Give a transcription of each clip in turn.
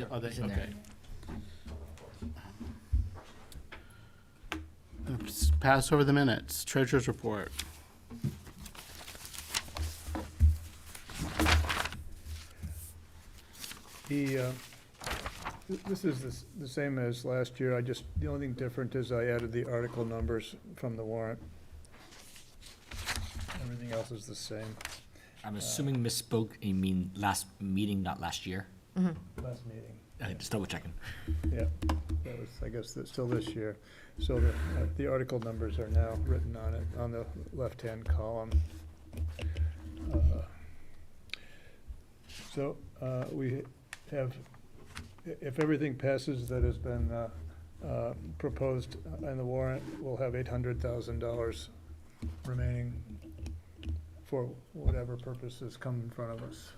Yeah, are they? It's in there. Okay. Let's pass over the minutes. Treasurer's report. This is the same as last year. The only thing different is I added the article numbers from the warrant. Everything else is the same. I'm assuming misspoke, you mean last meeting, not last year? Last meeting. Just double checking. Yeah, that was, I guess, that's still this year. So the article numbers are now written on it, on the left-hand column. So we have, if everything passes that has been proposed in the warrant, we'll have $800,000 remaining for whatever purposes come in front of us.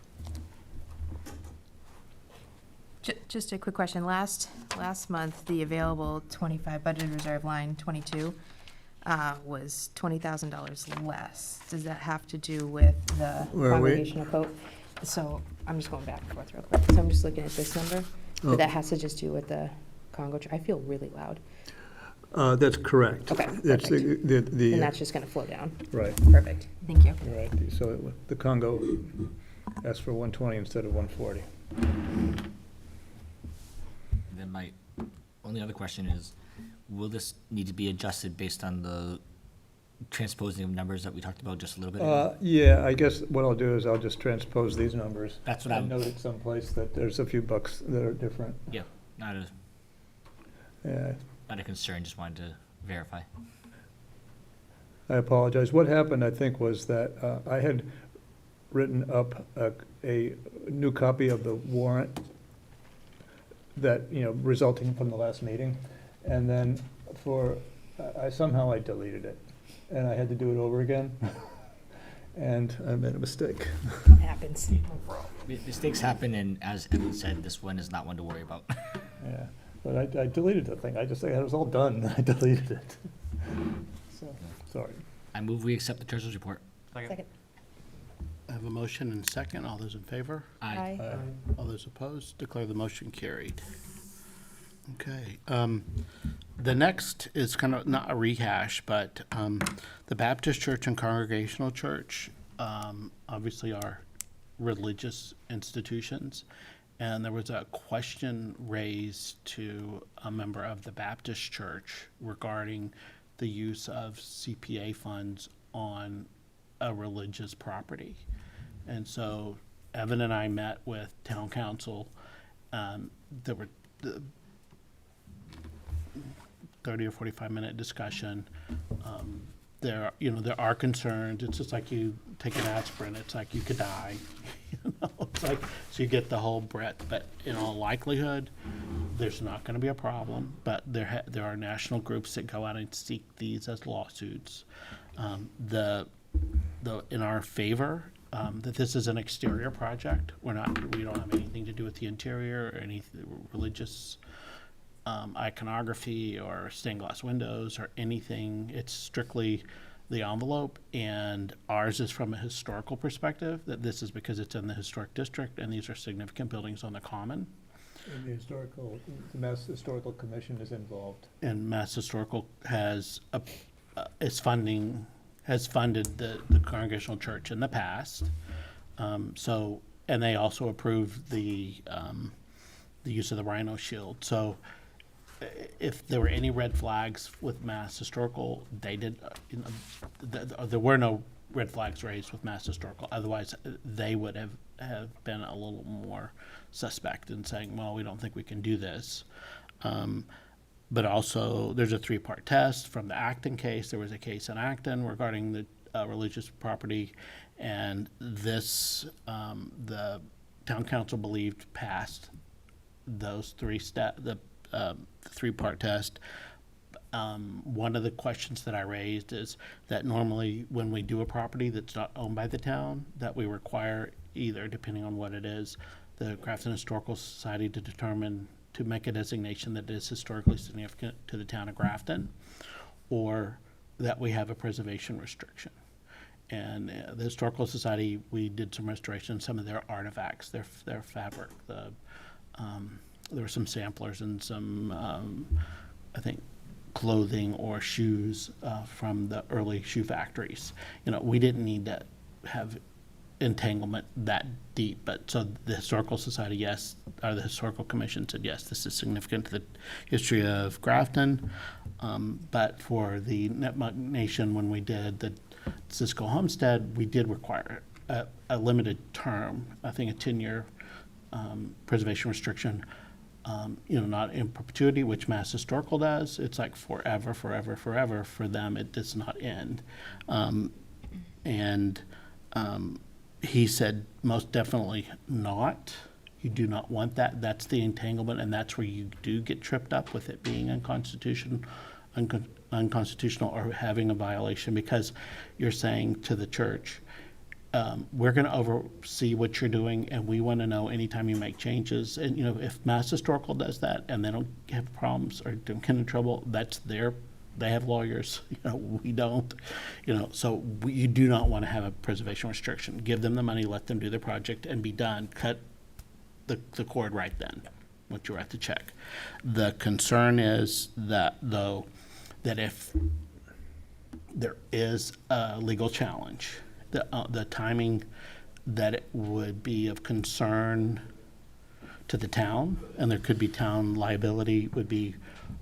Just a quick question. Last month, the available 25 budget reserve line 22 was $20,000 less. Does that have to do with the Where are we? congregational quote? So I'm just going back and forth real quick. So I'm just looking at this number, but that has to just do with the Congo. I feel really loud. That's correct. Okay, That's perfect. the And that's just going to flow down. right, Perfect. Thank you. right. So the Congo asked for 120 instead of 140. And then my only other question is, will this need to be adjusted based on the transposing of numbers that we talked about just a little bit ago? Yeah, I guess what I'll do is I'll just transpose these numbers. That's what I I'm, noted someplace that there's a few bucks that are different. yeah, not a, Yeah, not a concern, just wanted to verify. I apologize. What happened, I think, was that I had written up a new copy of the warrant that, resulting from the last meeting. And then somehow I deleted it. And I had to do it over again. And I made a mistake. It happens. Mistakes happen, and as Evan said, this one is not one to worry about. Yeah, but I deleted the thing. I just, it was all done. I deleted it. So, sorry. I move we accept the treasurer's report. Second. I have a motion and second. All those in favor? Aye. All those opposed? Declare the motion carried. Okay. The next is kind of not a rehash, but the Baptist Church and Congregational Church obviously are religious institutions. And there was a question raised to a member of the Baptist Church regarding the use of CPA funds on a religious property. And so Evan and I met with town council. There were 30 or 45-minute discussion. There are concerns. It's just like you take an aspirin. It's like you could die. It's like, so you get the whole breadth. But in all likelihood, there's not going to be a problem. But there are national groups that go out and seek these as lawsuits. In our favor, that this is an exterior project. We don't have anything to do with the interior or any religious iconography or stained glass windows or anything. It's strictly the envelope, and ours is from a historical perspective, that this is because it's in the historic district and these are significant buildings on the common. And the Mass Historical Commission is involved. And Mass Historical has funded the Congregational Church in the past. And they also approved the use of the Rhino Shield. So if there were any red flags with Mass Historical, they did, there were no red flags raised with Mass Historical. Otherwise, they would have been a little more suspect in saying, well, we don't think we can do this. But also, there's a 3-part test from the Acton case. There was a case in Acton regarding the religious property, and this, the town council believed passed those the 3-part test. One of the questions that I raised is that normally when we do a property that's not owned by the town, that we require either, depending on what it is, the Grafton Historical Society to make a designation that is historically significant to the town of Grafton, or that we have a preservation restriction. And the Historical Society, we did some restoration, some of their artifacts, their fabric, there were some samplers and some, I think, clothing or shoes from the early shoe factories. We didn't need to have entanglement that deep, but so the Historical Society, yes, or the Historical Commission said, yes, this is significant to the history of Grafton. But for the Nipmuc Nation, when we did the Cisco Homestead, we did require a limited term, I think a 10-year preservation restriction, not in perpetuity, which Mass Historical does. It's like forever, forever, forever. For them, it does not end. He said, most definitely not. You do not want that. That's the entanglement, and that's where you do get tripped up with it being unconstitutional or having a violation, because you're saying to the church, we're going to oversee what you're doing, and we want to know anytime you make changes. And, if Mass Historical does that and they don't have problems or don't get in trouble, that's they have lawyers, we don't, so you do not want to have a preservation restriction. Give them the money, let them do their project and be done. Cut the cord right then, once you write the check. The concern is that, though, that if there is a legal challenge, the timing that it would be of concern to the town, and there could be town liability, would be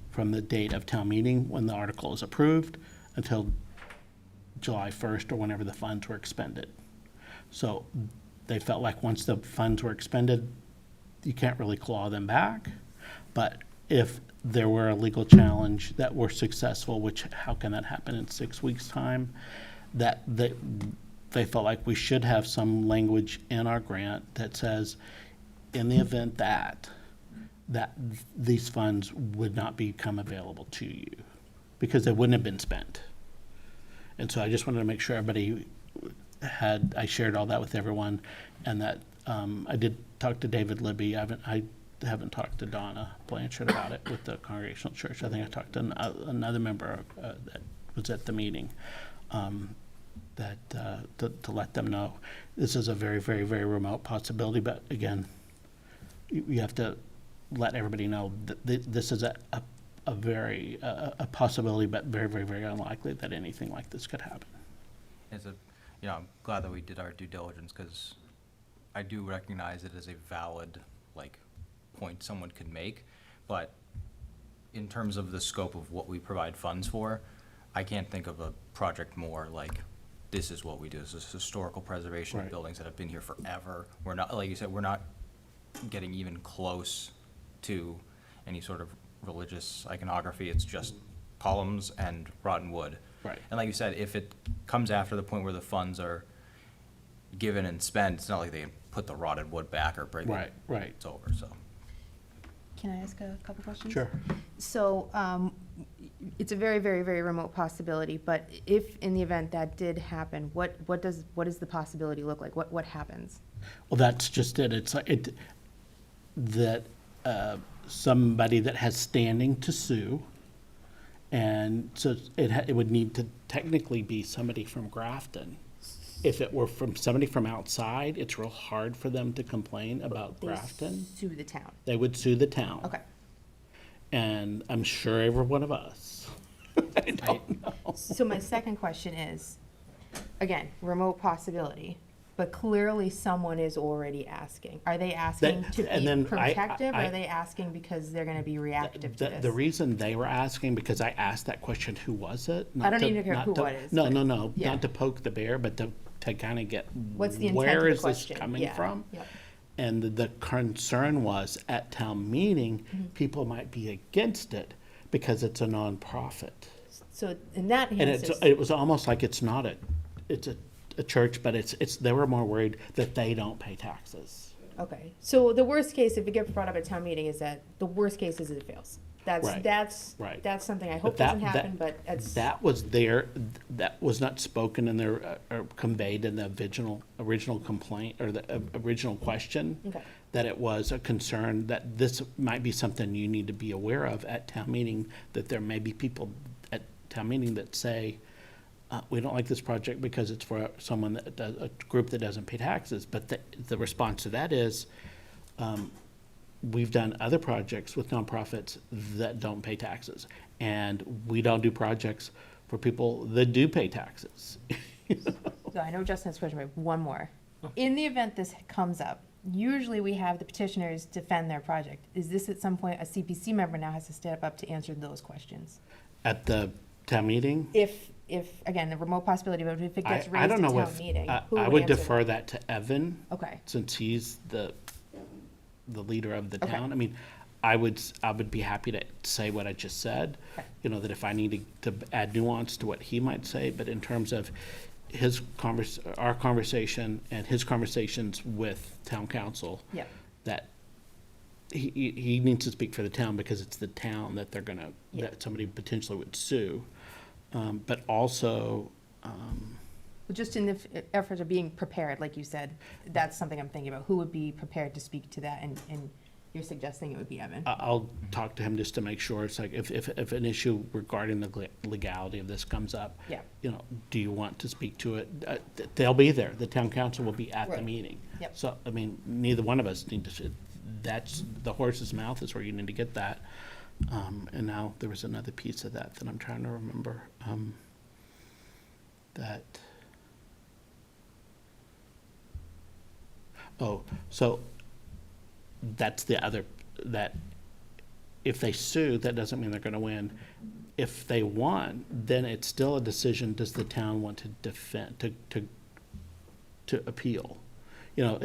from the date of town meeting when the article is approved until July 1st or whenever the funds were expended. So they felt like once the funds were expended, you can't really claw them back. But if there were a legal challenge that were successful, which how can that happen in 6 weeks' time, that they felt like we should have some language in our grant that says, in the event that these funds would not become available to you because they wouldn't have been spent. And so I just wanted to make sure everybody I shared all that with everyone, and that I did talk to David Libby. I haven't talked to Donna Blanchard about it with the Congregational Church. I think I talked to another member that was at the meeting, to let them know this is a very, very, very remote possibility. But again, you have to let everybody know that this is a very a possibility, but very, very, very unlikely that anything like this could happen. I'm glad that we did our due diligence, because I do recognize it as a valid, point someone could make, but in terms of the scope of what we provide funds for, I can't think of a project more this is what we do. This is historical preservation of Right. buildings that have been here forever. We're not, like you said, we're not getting even close to any sort of religious iconography. It's just columns and rotten wood. Right. And like you said, if it comes after the point where the funds are given and spent, it's not like they put the rotted wood back or break it. Right. It's over, so. Can I ask a couple questions? Sure. So, it's a very, very, very remote possibility, but if in the event that did happen, what does the possibility look like? What happens? Well, that's just it. It's that somebody that has standing to sue, and so it would need to technically be somebody from Grafton. If it were from somebody from outside, it's real hard for them to complain about They Grafton. Sue the town. They would sue the town. Okay. And I'm sure every one of us. I don't know. So my second question is, again, remote possibility, but clearly someone is already asking. Are they asking That- to and be then protective, or I- are they asking because they're gonna be reactive to The this? reason they were asking, because I asked that question, who was it? I don't Not need to hear not who it is, No, but- no, no, yeah. not to poke the bear, but to kind of get, What's the intent of where the is this question? coming Yeah, from? yep. And the concern was, at town meeting, Mm-hmm. people might be against it because it's a nonprofit. So in that And instance, it was almost like it's not it's a church, but they were more worried that they don't pay taxes. okay, so the worst case, if it gets brought up at town meeting, is that the worst case is it fails. Right, That's right. that's something I But hope doesn't happen, but it's, That was that was not spoken in their, or conveyed in the original complaint, or the original question. Okay. That it was a concern that this might be something you need to be aware of at town meeting, that there may be people at town meeting that say, we don't like this project because it's for someone a group that doesn't pay taxes. But the response to that is, we've done other projects with nonprofits that don't pay taxes. And we don't do projects for people that do pay taxes. So I know Justin has a question, but one more. In the event this comes up, usually we have the petitioners defend their project. Is this at some point, a CPC member now has to step up to answer those questions? At the town meeting, If, again, the remote possibility, but if it gets I raised don't at know town if, meeting, I who I would would answer defer that to Evan, Okay, since he's the leader of the Okay. town. I mean, I would be happy to say what I just said, Okay. you know, that if I needed to add nuance to what he might say, but in terms of our conversation and his conversations with town council, Yep. that he needs to speak for the town because it's the town that they're gonna, Yeah. that somebody potentially would sue. But also, Well, just in the effort of being prepared, like you said, that's something I'm thinking about. Who would be prepared to speak to that? And you're suggesting it would be Evan? I'll talk to him just to make sure. It's like, if an issue regarding the legality of this comes up, Yeah. you know, do you want to speak to it? They'll be there. The town council will be at the Right. meeting. Yep. So, I mean, neither one of us need to, that's, the horse's mouth is where you need to get that. And now there was another piece of that I'm trying to remember, that. Oh, so that's the other, that if they sue, that doesn't mean they're gonna win. If they won, then it's still a decision, does the town want to defend, to appeal? You know,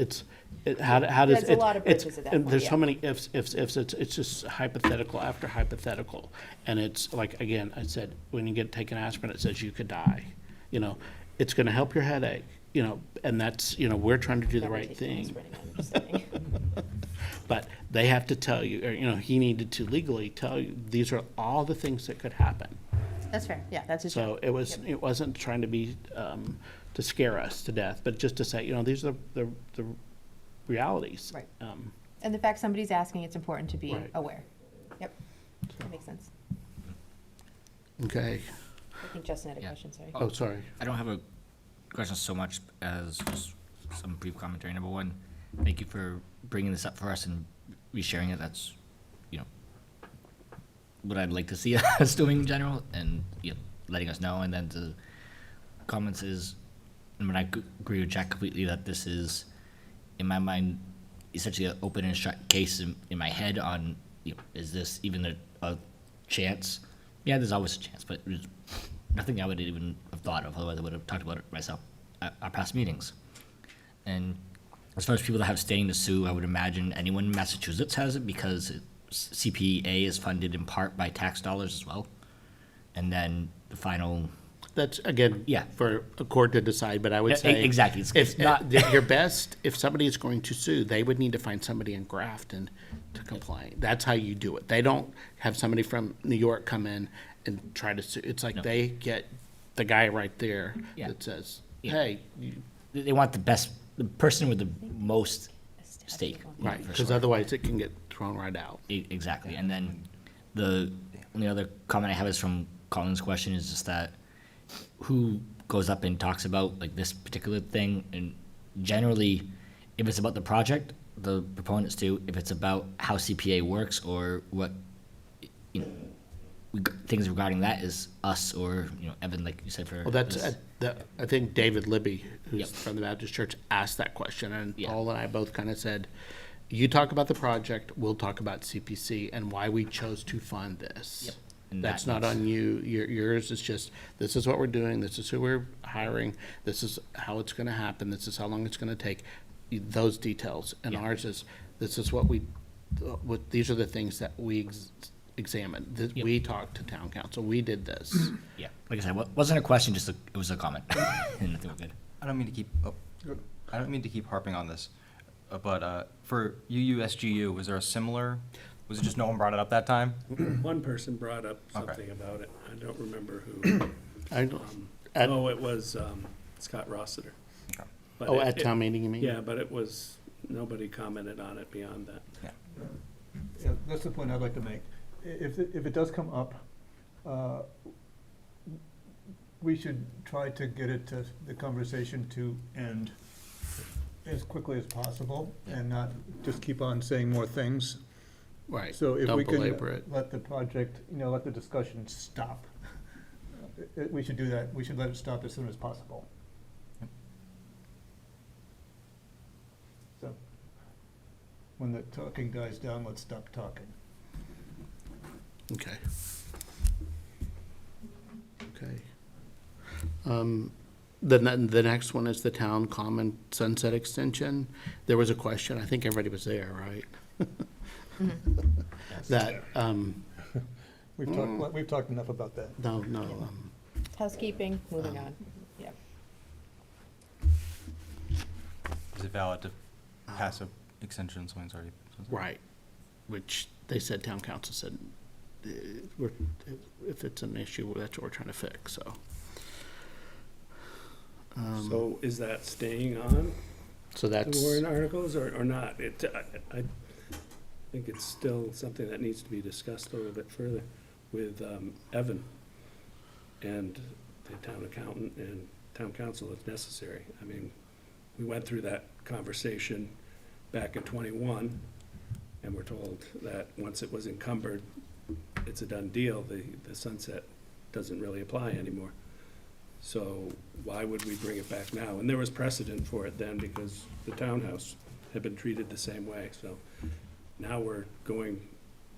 how does. There's a lot of it's- bridges at that and point, There's yeah. so many ifs, it's just hypothetical after hypothetical. And it's like, again, I said, when you get taken aspirin, it says you could die. You know, it's gonna help your headache, you know, and that's, you know, we're trying to do the Never right take thing. aspirin again, just saying. But they have to tell you, or, you know, he needed to legally tell you, these are all the things that could happen. That's fair, yeah, that's his So job. it wasn't trying to be, to scare us to death, but just to say, you know, these are the realities. Right. Um, And the fact somebody's asking, it's important to be Right. aware. Yep, that makes sense. Okay, I think Justin had a Yeah. question, sorry. oh, sorry. I don't have a question so much as just some brief commentary. Number one, thank you for bringing this up for us and resharing it. That's, you know, what I'd like to see us doing in general, and, you know, letting us know. And then the comments is, I mean, agree with Jack completely that this is, in my mind, essentially an open and shut case in my head on, you know, is this even a chance? Yeah, there's always a chance, but there's nothing I would even have thought of, otherwise I would have talked about it myself at our past meetings. And as far as people that have standing to sue, I would imagine anyone in Massachusetts has it because CPA is funded in part by tax dollars as well. And then the final, That's, again, Yeah. for a court to decide, but I would Yeah, say. exactly. It's If, not- your best, if somebody is going to sue, they would need to find somebody in Grafton to complain. That's how you do it. They don't have somebody from New York come in and try to sue. It's like No. they get the guy right there Yeah. that says, Yeah. hey, you. they want the person with the most stake. Right, for because sure. otherwise it can get thrown right out. Exactly. And then the only other comment I have is from Colin's question is just that who goes up and talks about like this particular thing, and generally, if it's about the project, the proponents do. If it's about how CPA works or what, you know, things regarding that is us or, you know, Evan, like you said, for. Well, that's, this. I think David Libby, who's Yep. from the Baptist Church, asked that question, and Yeah. Paul and I both kind of said, you talk about the project, we'll talk about CPC and why we chose to fund this. Yep. And That's that not makes- on you, yours is just, this is what we're doing, this is who we're hiring, this is how it's gonna happen, this is how long it's gonna take, those details. And Yeah. ours is, this is what these are the things that we examined, that Yep. we talked to town council, we did this. Yeah, like I said, wasn't a question, just it was a comment. And I think we're good. I don't mean to keep harping on this, but for UUSGU, was there a similar, was it just no one brought it up that time? One person brought up Okay. something about it. I don't remember who. I don't- At- Oh, it was Scott Rossiter. Okay. But Oh, it- at town meeting, you mean? Yeah, but it was, nobody commented on it beyond that. Yeah. Yeah, that's the point I'd like to make. If it does come up, we should try to get it to, the conversation to end as quickly as possible and not just keep on saying more things. Right. So if Don't we can belabor it. let the project, let the discussion stop, we should do that, we should let it stop as soon as possible. So, when the talking dies down, let's stop talking. Okay. Okay. The next one is the town common sunset extension. There was a question, I think everybody was there, right? That, We've talked enough about that. no, Housekeeping, moving on. Yep. Is it valid to pass a extension when someone's already? right, which they said, town council said, if it's an issue, that's what we're trying to fix, so. So is that staying on So the that's, warrant articles or not? I think it's still something that needs to be discussed a little bit further with Evan and the town accountant and town council if necessary. I mean, we went through that conversation back in '21, and we're told that once it was encumbered, it's a done deal. The sunset doesn't really apply anymore. So why would we bring it back now? And there was precedent for it then because the townhouse had been treated the same way. So now we're going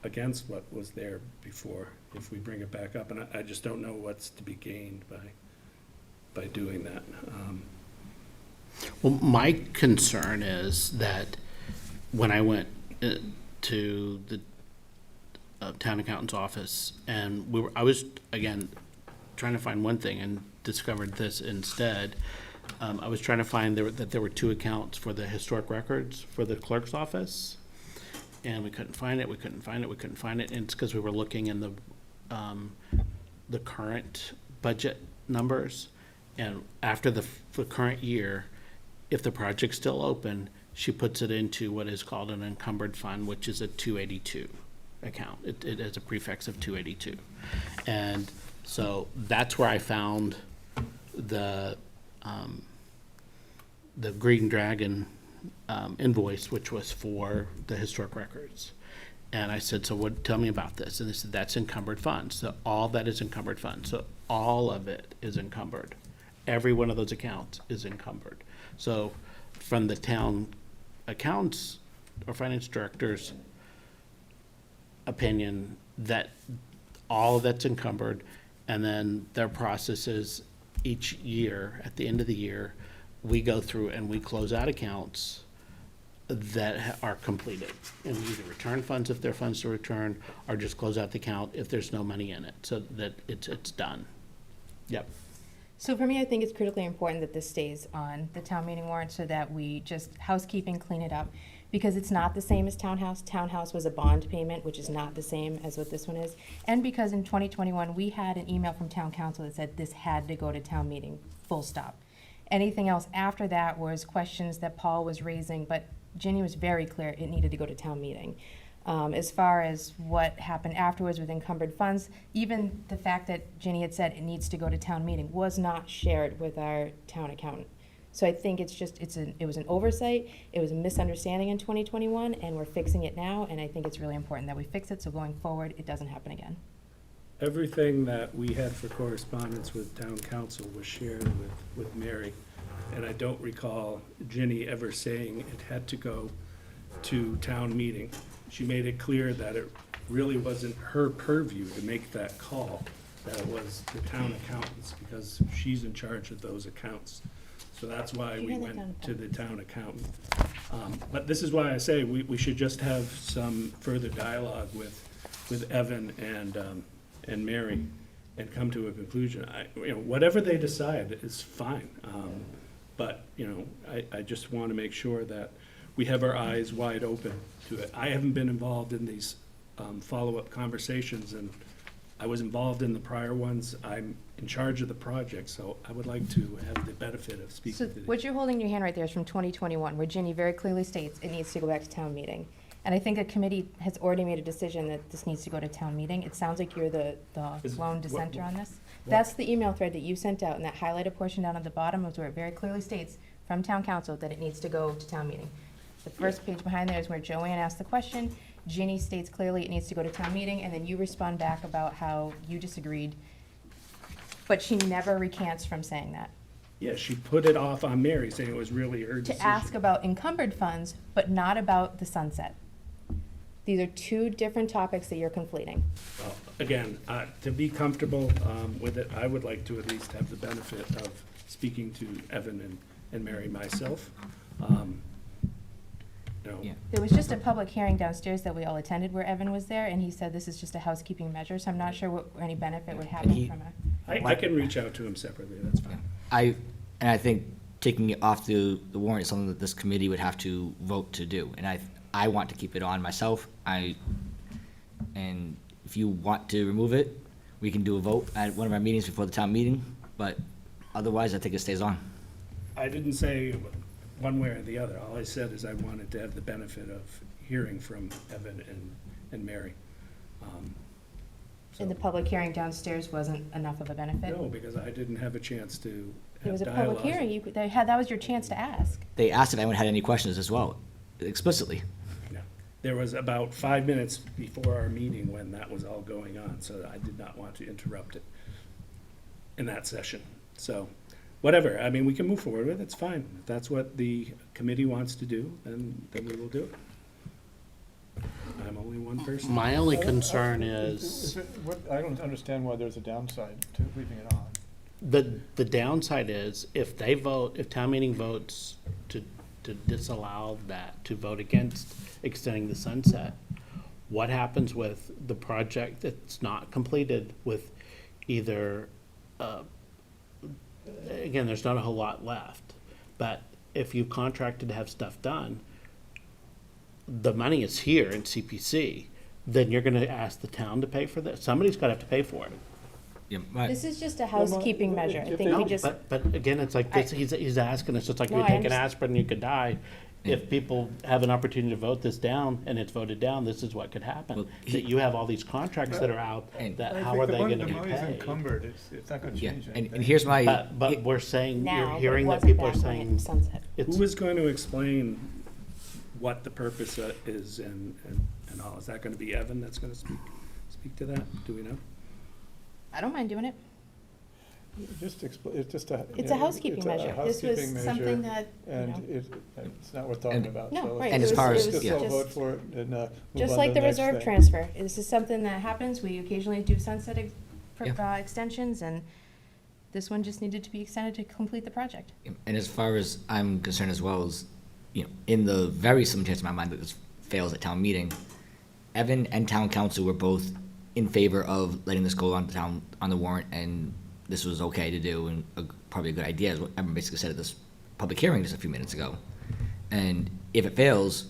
against what was there before if we bring it back up. And I just don't know what's to be gained by doing that. well, my concern is that when I went to the town accountant's office, and I was, again, trying to find one thing and discovered this instead. I was trying to find that there were two accounts for the historic records for the clerk's office, and we couldn't find it, and it's because we were looking in the current budget numbers, and after the current year, if the project's still open, she puts it into what is called an encumbered fund, which is a 282 account. It has a prefix of 282. And so that's where I found the Green Dragon invoice, which was for the historic records. And I said, so tell me about this. And they said, that's encumbered funds. So all that is encumbered funds. So all of it is encumbered. Every one of those accounts is encumbered. So from the town accountants or finance director's opinion, that all of that's encumbered, and then their process is each year, at the end of the year, we go through and we close out accounts that are completed. And we either return funds if there are funds to return, or just close out the account if there's no money in it, so that it's done. Yep. So for me, I think it's critically important that this stays on the town meeting warrant so that we just housekeeping, clean it up. Because it's not the same as townhouse. Townhouse was a bond payment, which is not the same as what this one is. And because in 2021, we had an email from town council that said this had to go to town meeting, full stop. Anything else after that was questions that Paul was raising, but Ginny was very clear it needed to go to town meeting. As far as what happened afterwards with encumbered funds, even the fact that Ginny had said it needs to go to town meeting was not shared with our town accountant. So I think it's just, it was an oversight, it was a misunderstanding in 2021, and we're fixing it now, and I think it's really important that we fix it, so going forward, it doesn't happen again. Everything that we had for correspondence with town council was shared with Mary. And I don't recall Ginny ever saying it had to go to town meeting. She made it clear that it really wasn't her purview to make that call, that it was the town accountants, because she's in charge of those accounts. So that's why we went to the town accountant. But this is why I say we should just have some further dialogue with Evan and Mary and come to a conclusion. Whatever they decide is fine. But, I just want to make sure that we have our eyes wide open to it. I haven't been involved in these follow-up conversations, and I was involved in the prior ones. I'm in charge of the project, so I would like to have the benefit of So speaking to what you're holding in your hand right there is from 2021, where Ginny very clearly states it needs to go back to town meeting. And I think a committee has already made a decision that this needs to go to town meeting. It sounds like you're the lone dissenter on this. That's the email thread that you sent out, and that highlighted portion down at the bottom is where it very clearly states from town council that it needs to go to town meeting. The first page behind there is where Joanne asked the question. Ginny states clearly it needs to go to town meeting, and then you respond back about how you disagreed. But she never recants from saying that. Yeah, she put it off on Mary, saying it was really her decision. To ask about encumbered funds, but not about the sunset. These are two different topics that you're conflating. Well, again, to be comfortable with it, I would like to at least have the benefit of speaking to Evan and Mary myself. You know, Yeah. There was just a public hearing downstairs that we all attended where Evan was there, and he said this is just a housekeeping measure, so I'm not sure what any benefit would happen he- from it. I can reach out to him separately, that's fine. And I think taking it off the warrant is something that this committee would have to vote to do. And I want to keep it on myself. And if you want to remove it, we can do a vote at one of our meetings before the town meeting, but otherwise, I think it stays on. I didn't say one way or the other. All I said is I wanted to have the benefit of hearing from Evan and Mary. And the public hearing downstairs wasn't enough of a benefit? No, because I didn't have a chance to It have was a dialogue. public hearing, that was your chance to ask. They asked if anyone had any questions as well, explicitly. No. There was about 5 minutes before our meeting when that was all going on, so I did not want to interrupt it in that session. So, whatever, I mean, we can move forward with it, it's fine. If that's what the committee wants to do, then we will do it. I'm only one person. My only concern is, I don't understand why there's a downside to leaving it on. the downside is if town meeting votes to disallow that, to vote against extending the sunset, what happens with the project that's not completed with either, again, there's not a whole lot left, but if you contracted to have stuff done, the money is here in CPC, then you're gonna ask the town to pay for this. Somebody's gotta have to pay for it. Yeah, This is just a housekeeping measure. I think we No, just, but again, it's like, this, he's asking, it's just like No, you I take an understand. aspirin, you could die. If people have an opportunity to vote this down, and it's voted down, this is what could happen. Well, That you have all these contracts that are out, And- that how are they gonna be The money's paid? encumbered, it's not gonna yeah, change and anything. here's my, But we're saying, now, you're but it hearing that wasn't people are back when saying, it sunset. it's, Who is going to explain what the purpose is and all? Is that gonna be Evan that's gonna speak to that? Do we know? I don't mind doing it. It's just a. It's a housekeeping it's a measure. This was housekeeping something measure, that, And it's not worth talking And- about. No, so right, And as far as- Just yeah. all vote for it and move just on like to the next reserve thing. transfer. This is something that happens. We occasionally do sunset extensions, and this one just needed to be extended to complete the project. and as far as I'm concerned as well as, in the very slim chance in my mind that this fails at town meeting, Evan and town council were both in favor of letting this go on the warrant, and this was okay to do, and probably a good idea, is what Evan basically said at this public hearing just a few minutes ago. And if it fails,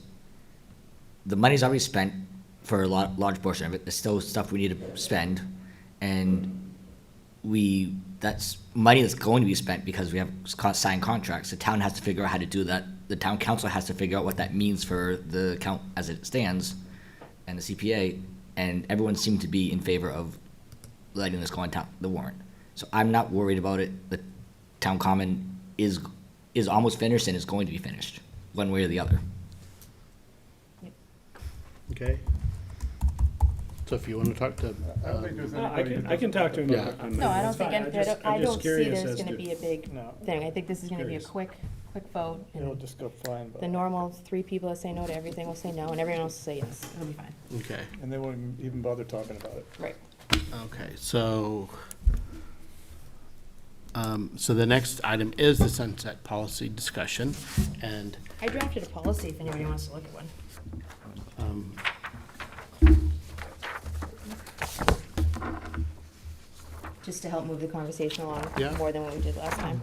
the money's already spent for a large portion of it. There's still stuff we need to spend, and that's money that's going to be spent because we have signed contracts. The town has to figure out how to do that. The town council has to figure out what that means for the count as it stands, and the CPA, and everyone seemed to be in favor of letting this go on the warrant. So I'm not worried about it. The town common is almost finished and is going to be finished, one way or the other. okay? So if you wanna talk to, I don't think there's I anybody. I can talk to him. Yeah. on that. No, I don't That's think, fine. I I'm just don't see curious there's as gonna to- be a big No. thing. I think this is gonna be a Curious. quick vote. and It'll just go fine, but, The normal 3 people that say no to everything will say no, and everyone else will say yes. It'll be fine. okay, and they won't even bother talking about it. Right. okay, so the next item is the sunset policy discussion, and, I drafted a policy if anybody wants to look at one. um, Just to help move the conversation along Yeah. more than what we did last time.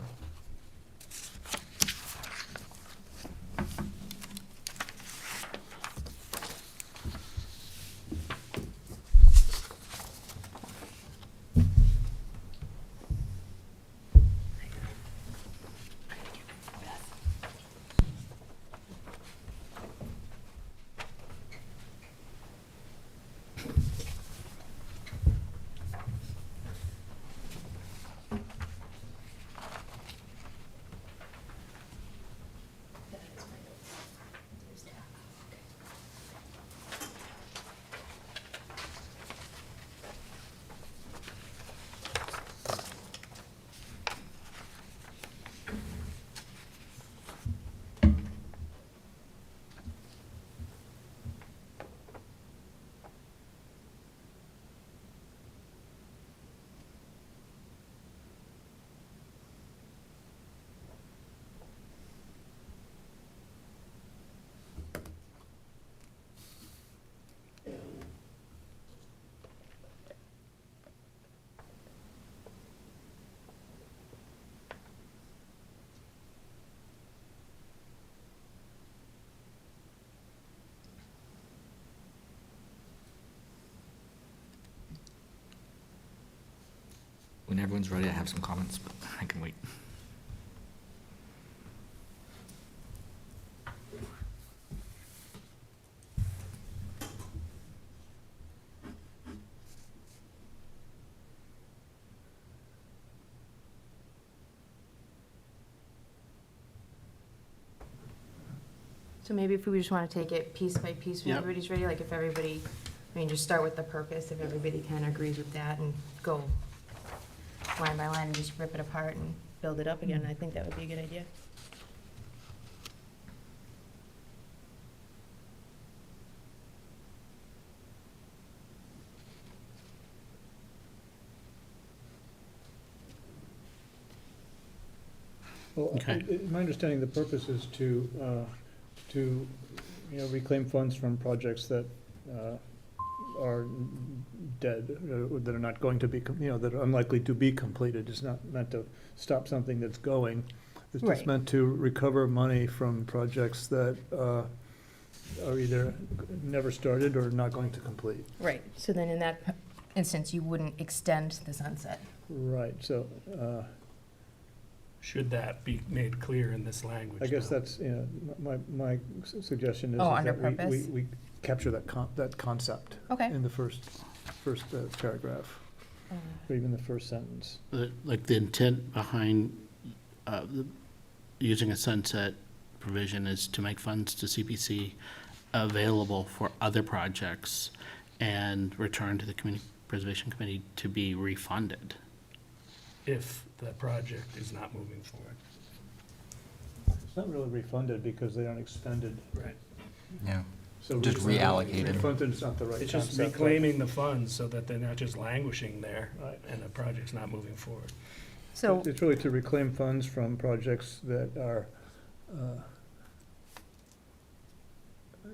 when everyone's ready, I have some comments, but I can wait. So maybe if we just want to take it piece by piece when Yep. everybody's ready, like if everybody, I mean, just start with the purpose, if everybody kind of agrees with that, and go line by line and just rip it apart and build it up again, I think that would be a good idea. Well, Okay. my understanding, the purpose is to, you know, reclaim funds from projects that are dead, that are not going to be, you know, that are unlikely to be completed. It's not meant to stop something that's going. It's just Right. meant to recover money from projects that are either never started or not going to complete. Right. So then in that instance, you wouldn't extend the sunset. Right, so Should that be made clear in this language? I guess now? that's, you know, my suggestion is Oh, is under that purpose? we capture that concept Okay. in the first paragraph, or even the first sentence. Like the intent behind using a sunset provision is to make funds to CPC available for other projects and return to the Community Preservation Committee to be refunded. If the project is not moving forward. It's not really refunded because they aren't expended. Right. Yeah. So Just reallocated. Refunded is not the right It's concept. just but- reclaiming the funds so that they're not just languishing there Right. and the project's not moving forward. So, It's really to reclaim funds from projects that are,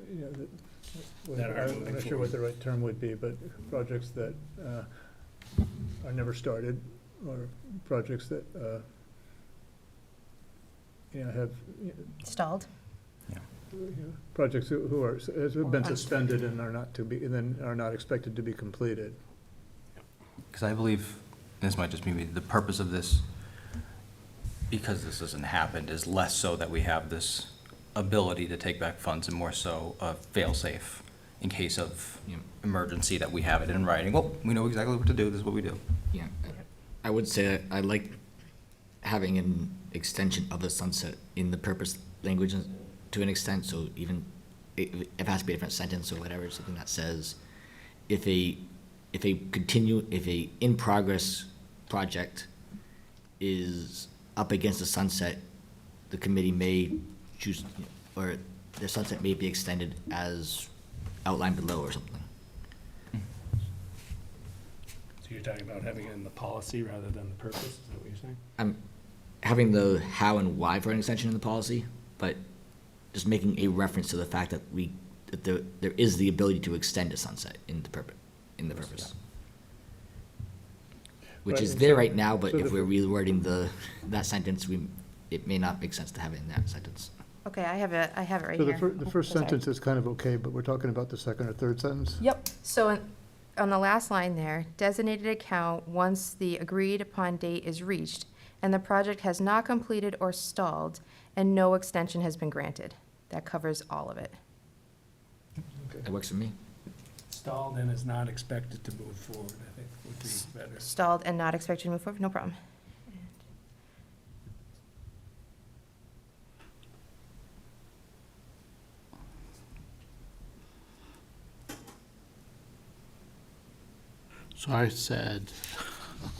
you know, That are I'm moving not sure what the right term would be, but projects that are never started, or projects that, you know, have, stalled? projects who are, have been suspended and are not to be, and then are not expected to be completed. Because I believe, this might just be me, the purpose of this, because this hasn't happened, is less so that we have this ability to take back funds and more so a fail-safe in case of, you know, emergency, that we have it in writing. Well, we know exactly what to do, this is what we do. Yeah, I would say I like having an extension of the sunset in the purpose language to an extent, so even if it has to be a different sentence or whatever, something that says, if a in-progress project is up against the sunset, the committee may choose, or the sunset may be extended as outlined below or something. So you're talking about having it in the policy rather than the purpose, is that what you're saying? I'm having the how and why for an extension in the policy, but just making a reference to the fact that there is the ability to extend a sunset in the purpose. Which Right, is and there so- right now, but so if the- we're rewording that sentence, it may not make sense to have it in that sentence. Okay, I have it right So here. the first Oh, sorry. sentence is kind of okay, but we're talking about the second or third sentence? Yep. So on the last line there, designated account once the agreed upon date is reached and the project has not completed or stalled and no extension has been granted. That covers all of it. That works for me. Stalled and is not expected to move forward, I think would be better. Stalled and not expected to move forward, no problem. So I said,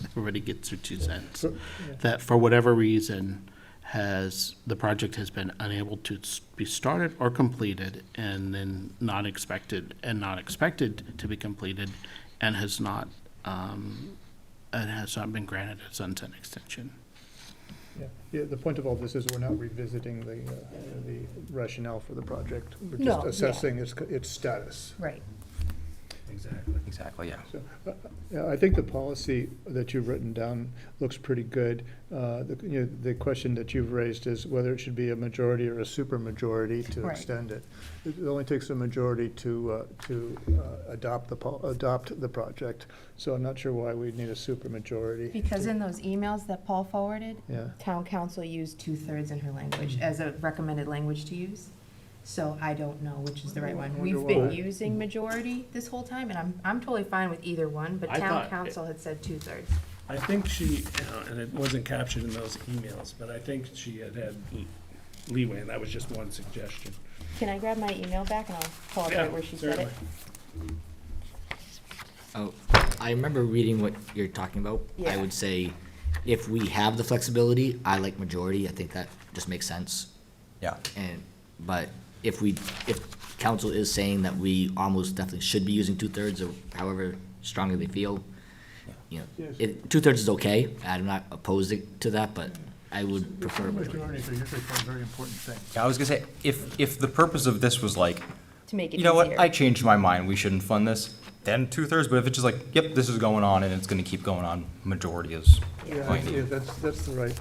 everybody gets their 2 cents, So- yeah. that for whatever reason the project has been unable to be started or completed, and then not expected to be completed, and has not been granted a sunset extension. Yeah, the point of all this is we're not revisiting the rationale for the project. We're No, yeah. just assessing its status. Right. Exactly. Exactly, yeah. So, yeah, I think the policy that you've written down looks pretty good. The question that you've raised is whether it should be a majority or a supermajority to Right. extend it. It only takes a majority to adopt the project, so I'm not sure why we need a supermajority. Because in those emails that Paul forwarded, Yeah. town council used 2/3 in her language as a recommended language to use. So I don't know which is the right one. Wonder We've been why. using majority this whole time, and I'm totally fine with either one, but I town thought it- council had said 2/3. I think she, and it wasn't captured in those emails, but I think she had leeway, and that was just one suggestion. Can I grab my email back and I'll pull up Yeah, right where she said it? certainly. Oh, I remember reading what you're talking about. I Yeah. would say, if we have the flexibility, I like majority, I think that just makes sense. Yeah. But if council is saying that we almost definitely should be using 2/3 or however strongly they feel, you know, Yes. 2/3 is okay, I'm not opposed to that, but I would prefer a majority. Majorities are usually a very important thing. Yeah, I was gonna say, if the purpose of this was like, To make it you know what, easier. I changed my mind, we shouldn't fund this, then 2/3, but if it's just like, yep, this is going on and it's gonna keep going on, majority is Yeah, fine. yeah, that's the right,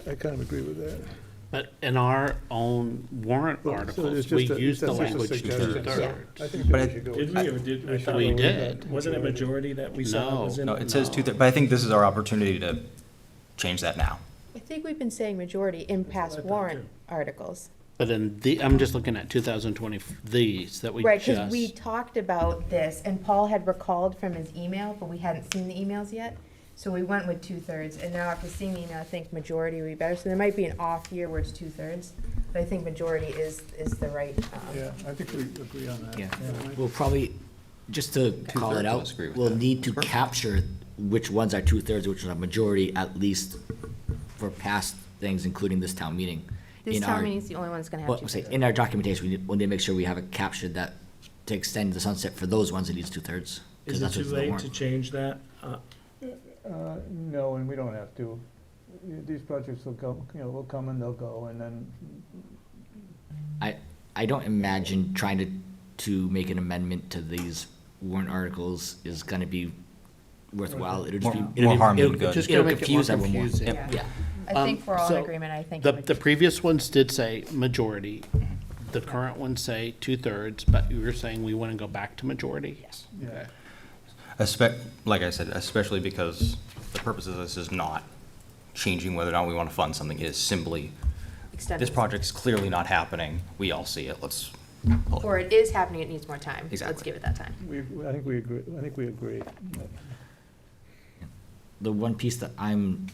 I kind of agree with that. But in our own warrant Well, so articles, it's we just a- use the that's just a language suggestion. two-thirds. I think But that I- we should go Did with we, or did, I thought. We it was- did. Wasn't it majority that we saw No. was in? No, it says 2/3, but I think this is our opportunity to change that now. I think we've been saying majority in what past I thought, warrant too. articles. But in I'm just looking at 2020, these that we Right, just. because we talked about this, and Paul had recalled from his email, but we hadn't seen the emails yet. So we went with 2/3, and now after seeing the email, I think majority would be better. So there might be an off year where it's 2/3, but I think majority is the right, Yeah, I think we agree on that. Yeah, we'll probably, just to call it Two-thirds, out, let's agree with we'll that. need to capture which ones are 2/3, which are majority, at least for past things, including this town meeting. this In town our- meeting's the only one that's gonna have Well, 2/3. say, in our documentation, we'll need to make sure we have it captured that, to extend the sunset for those ones, it needs 2/3. 'cause Is it that's too what's in the late to warrant. change that? No, and we don't have to. These projects will go, will come and they'll go, and then, I don't imagine trying to make an amendment to these warrant articles is gonna be worthwhile. It'll just be. More- it'll more be- harm than it'll- good. Just it'll gonna make it more confuse everyone more. confusing. Yeah. Yeah, I think we're all in so agreement, I think. The, it would- the previous ones did say majority. The current ones say 2/3, but you were saying we want to go back to majority? yes. yeah. Like I said, especially because the purpose of this is not changing whether or not we wanna fund something, it is simply, Extend this it. project's clearly not happening, we all see it, let's pull it. Or it is happening, it needs more time. Let's Exactly. give it that time. I think we agree. The one piece that I'm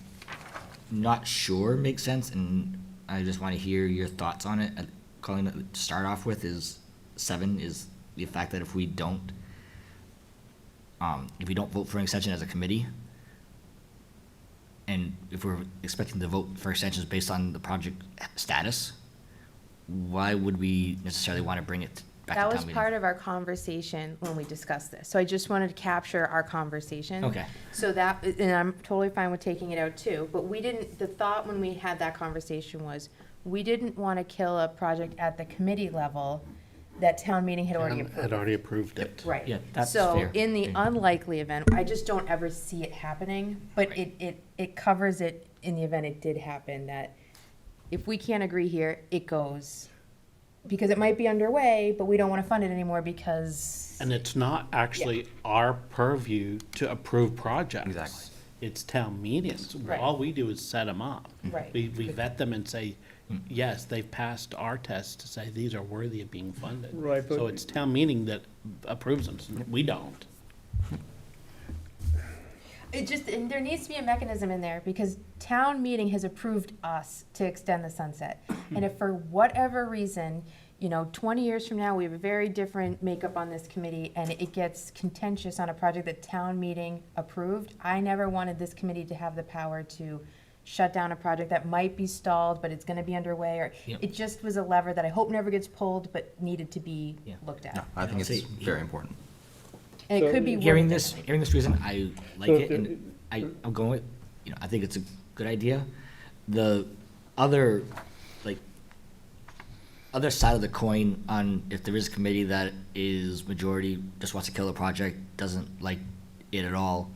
not sure makes sense, and I just want to hear your thoughts on it, calling it, to start off with, is 7, is the fact that if we don't vote for an extension as a committee, and if we're expecting to vote for extensions based on the project status, why would we necessarily want to bring it back to That town was meeting? part of our conversation when we discussed this. So I just wanted to capture our conversation. Okay. So that, and I'm totally fine with taking it out too, but we didn't, the thought when we had that conversation was, we didn't want to kill a project at the committee level that town meeting had already approved. Had already approved it. Right. Yeah, that's So fair. in the Yeah. unlikely event, I just don't ever see it happening, but it covers it in the event it did happen, that if we can't agree here, it goes. Because it might be underway, but we don't want to fund it anymore because. And it's not actually our purview to approve projects. Exactly. It's town meetings. Right. All we do is set them up. Right. We vet them and say, yes, they've passed our test to say these are worthy of being funded. Right, but- So it's town meeting that approves them. We don't. It just, and there needs to be a mechanism in there, because town meeting has approved us to extend the sunset. And if for whatever reason, 20 years from now, we have a very different makeup on this committee, and it gets contentious on a project that town meeting approved, I never wanted this committee to have the power to shut down a project that might be stalled, but it's gonna be underway, or, Yep. it just was a lever that I hope never gets pulled, but needed to be Yeah. looked No, at. I think it's See, very important. And it So- could be. Hearing worded this, differently. hearing this reason, I like So it, and I'm going with, I think it's a good idea. The other, other side of the coin on if there is a committee that is majority, just wants to kill the project, doesn't like it at all,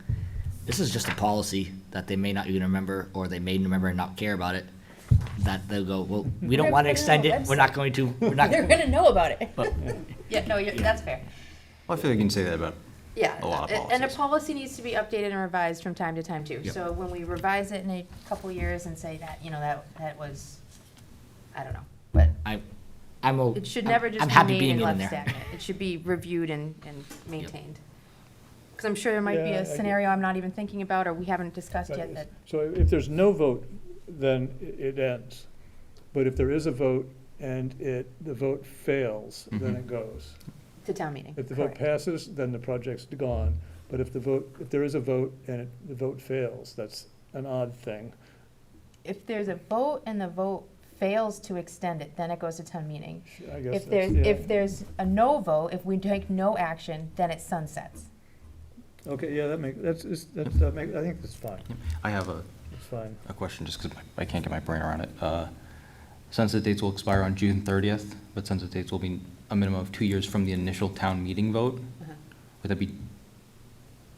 this is just a policy that they may not even remember, or they may remember and not care about it, that they'll go, well, we don't They're want to putting it on extend the it, we're not going to, we're not. They're gonna know about it. But- Yeah, no, that's fair. Well, I feel like you can say that about Yeah, a lot of and a policies. policy needs to be updated and revised from time to time too. Yep. So when we revise it in a couple years and say that, you know, that was, I don't know, but it should never I'm just happy be made being and in left there. stagnant. It should be reviewed and maintained. Because I'm sure there might be Yeah, I a get- scenario I'm not even thinking about or we haven't discussed yet that, So if there's no vote, then it ends. But if there is a vote and the vote fails, then it goes. to town meeting. If the vote Correct. passes, then the project's gone. But if there is a vote and the vote fails, that's an odd thing. If there's a vote and the vote fails to extend it, then it goes to town meeting. I guess If that's, if yeah. there's a no vote, if we take no action, then it sunsets. Okay, yeah, I think that's fine, I have it's fine. a question, just because I can't get my brain around it. Sunset dates will expire on June 30th, but sunset dates will be a minimum of 2 years from the initial town meeting vote. Uh-huh. Would that be,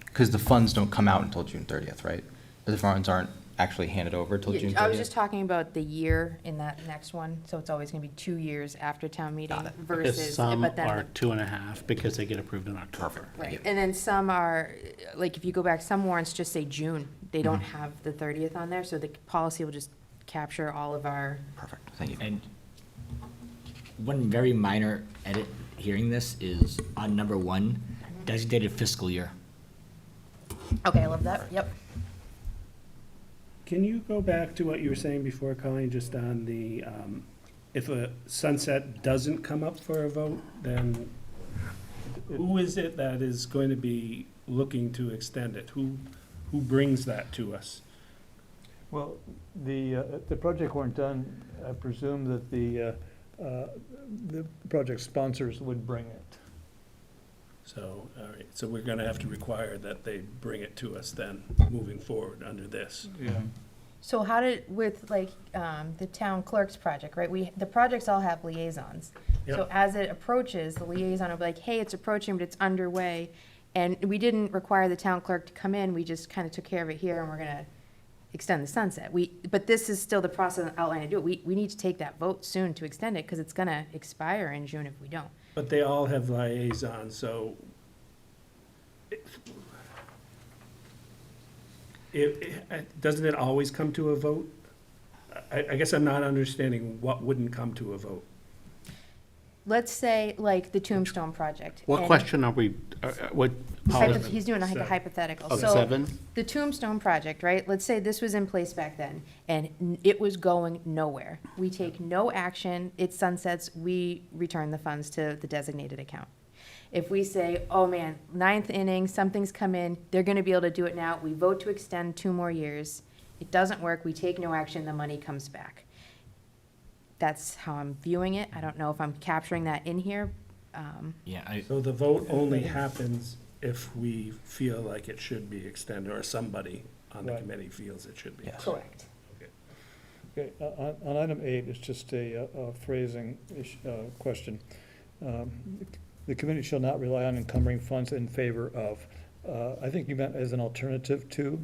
because the funds don't come out until June 30th, right? The funds aren't actually handed over till June 30th? I was just talking about the year in that next one, so it's always gonna be 2 years after town meeting Got it. Because versus, some but then. are 2.5 because they get approved in October. Right, Yep. and then some are, like, if you go back, some warrants just say June, they don't Mm-hmm. have the 30th on there, so the policy will just capture all of our, Perfect, thank you. And one very minor edit hearing this is on number 1, designated fiscal year. okay, I love that, yep. Can you go back to what you were saying before, Colleen, just on the, if a sunset doesn't come up for a vote, then who is it that is going to be looking to extend it? Who brings that to us? Well, if the project weren't done, I presume that the project sponsors would bring it. So, all right, so we're gonna have to require that they bring it to us then, moving forward under this. Yeah. So how did, with like, the town clerk's project, right, the projects all have liaisons. So Yep. as it approaches, the liaison will be like, hey, it's approaching, but it's underway. And we didn't require the town clerk to come in, we just kind of took care of it here and we're gonna extend the sunset. But this is still the process outlined to do it. We need to take that vote soon to extend it, because it's gonna expire in June if we don't. But they all have liaisons, so doesn't it always come to a vote? I guess I'm not understanding what wouldn't come to a vote. Let's say, like, the Tombstone project. What and question are we, what policy? He's doing like a Seven. hypothetical. Oh, So, 7? the Tombstone project, right? Let's say this was in place back then, and it was going nowhere. We take no action, it sunsets, we return the funds to the designated account. If we say, oh man, 9th inning, something's come in, they're gonna be able to do it now, we vote to extend 2 more years, it doesn't work, we take no action, the money comes back. That's how I'm viewing it. I don't know if I'm capturing that in here. Yeah, So the vote only happens if we feel like it should be extended, or somebody on the Right. committee feels it should be. Yes. Correct. Okay, on item 8, it's just a phrasing question. The committee shall not rely on encumbering funds in favor of. I think you meant as an alternative to.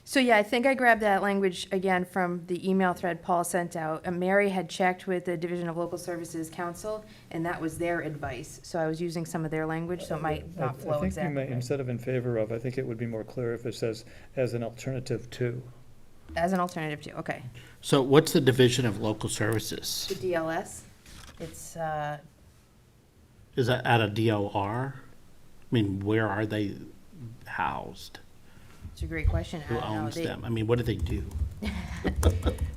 So yeah, I think I grabbed that language again from the email thread Paul sent out. And Mary had checked with the Division of Local Services Council, and that was their advice. So I was using some of their language, so it might not flow I think you exactly may, right. instead of in favor of, I think it would be more clear if it says as an alternative to. As an alternative to, okay. So what's the Division of Local Services? The DLS, it's, Is that at a DOR? I mean, where are they housed? it's a great question. I Who don't know. owns They- them? I mean, what do they do?